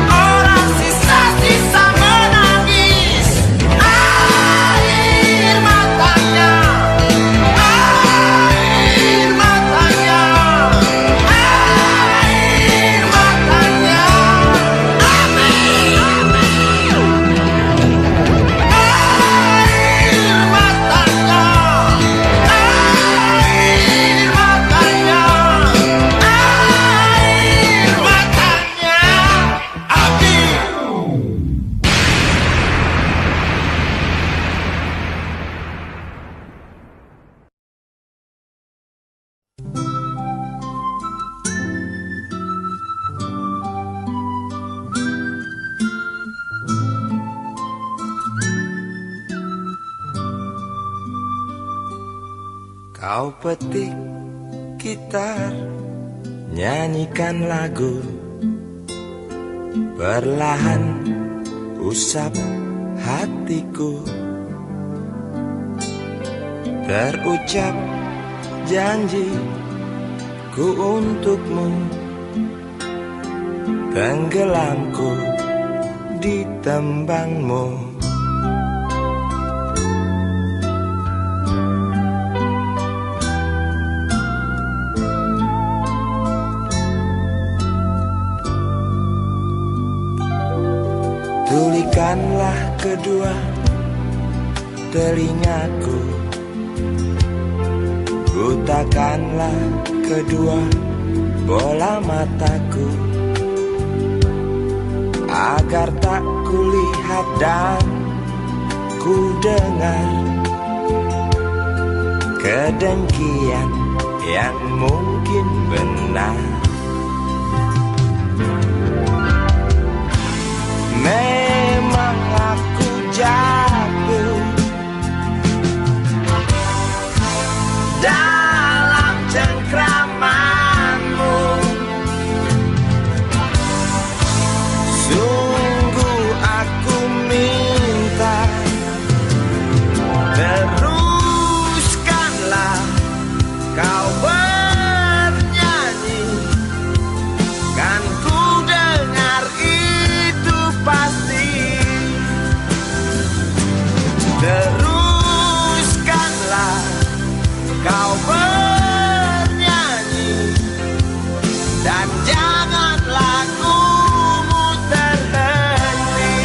orang sisa-sisa menangis. Air matanya, air matanya, air matanya. Air matanya, air matanya, air matanya. Api. Kau petik gitar, nyanyikan lagu, perlahan usap hatiku. Terucap janjiku untukmu, tenggelamku di tembangmu. Tulikanlah kedua telingaku, butakanlah kedua bola mataku, agar tak kulihat dan ku dengar kedengkian yang mungkin benar. Memang aku jatuh dalam cengkramanmu. Sungguh aku minta, teruskanlah kau bernyanyi, kan ku dengar itu pasti. Teruskanlah kau bernyanyi, dan jangan lagumu terhenti.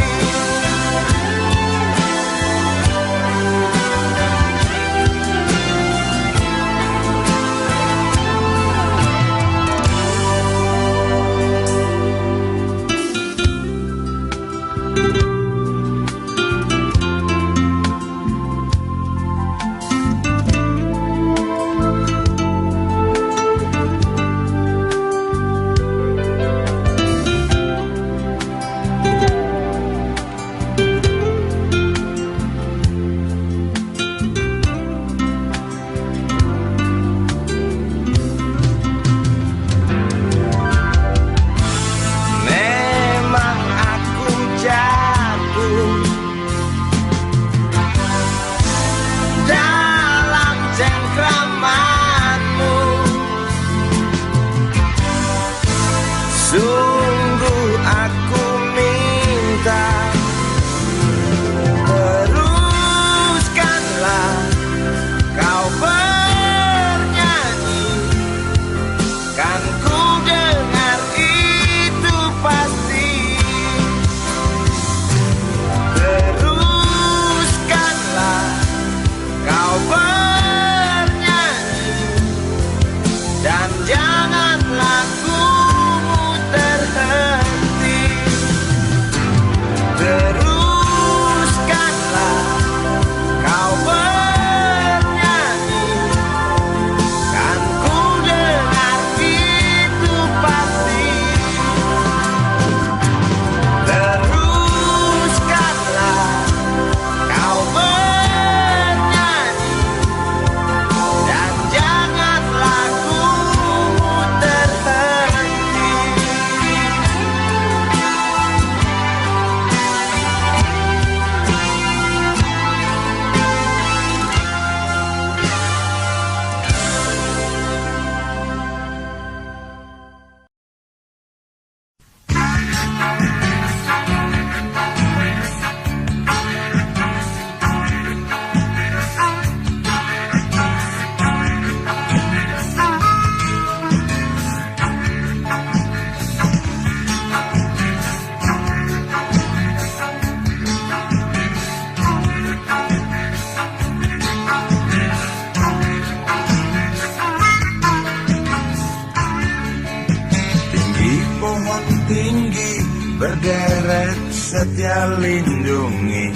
pohon tinggi berderet setia lindungi.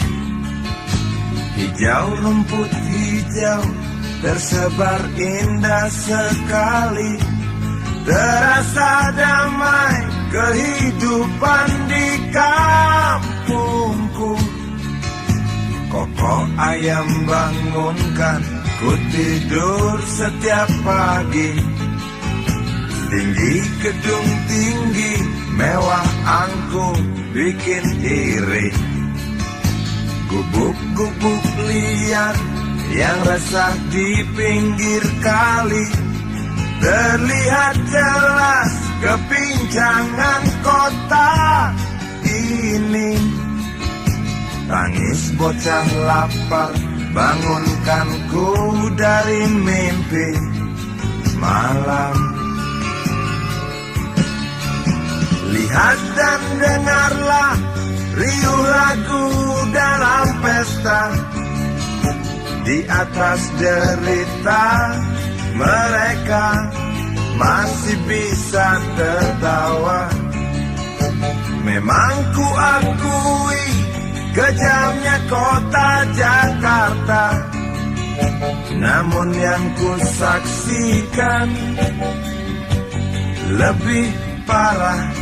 Hijau rumput hijau tersebar indah sekali. Terasa damai kehidupan di kampungku. Kokok ayam bangunkan ku tidur setiap pagi. Tinggi gedung tinggi mewah angkung bikin iri. Gubuk-gubuk liar yang resah di pinggir kali. Terlihat jelas kepincangan kota ini. Tangis bocah lapar bangunkanku dari mimpi malam. Lihat dan dengarlah riuh lagu dalam pesta. Di atas derita mereka masih bisa tertawa. Memang ku akui kejamnya kota Jakarta, namun yang ku saksikan lebih parah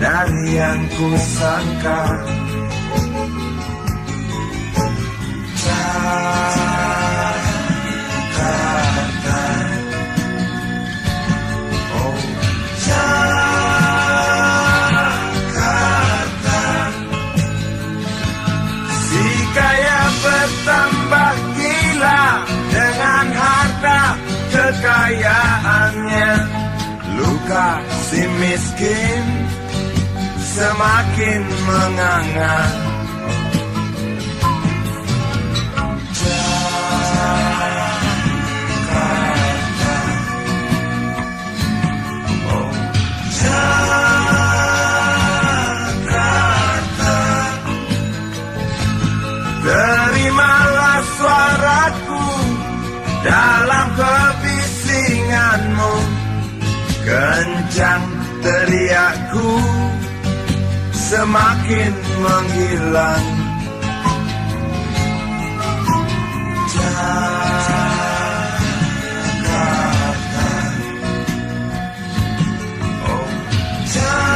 dari yang ku sangka. Jakarta, oh Jakarta, si kaya bertambah gila dengan harta kekayaannya. Luka si miskin semakin menganga. Jakarta, oh Jakarta, terimalah suaraku dalam kebisinganmu. Kencang teriakku semakin menghilang. Jakarta, oh Jakarta,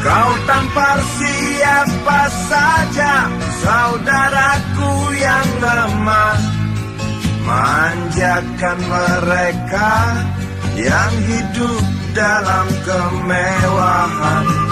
kau tampar siapa saja saudaraku yang lemah. Manjakan mereka yang hidup dalam kemewahan.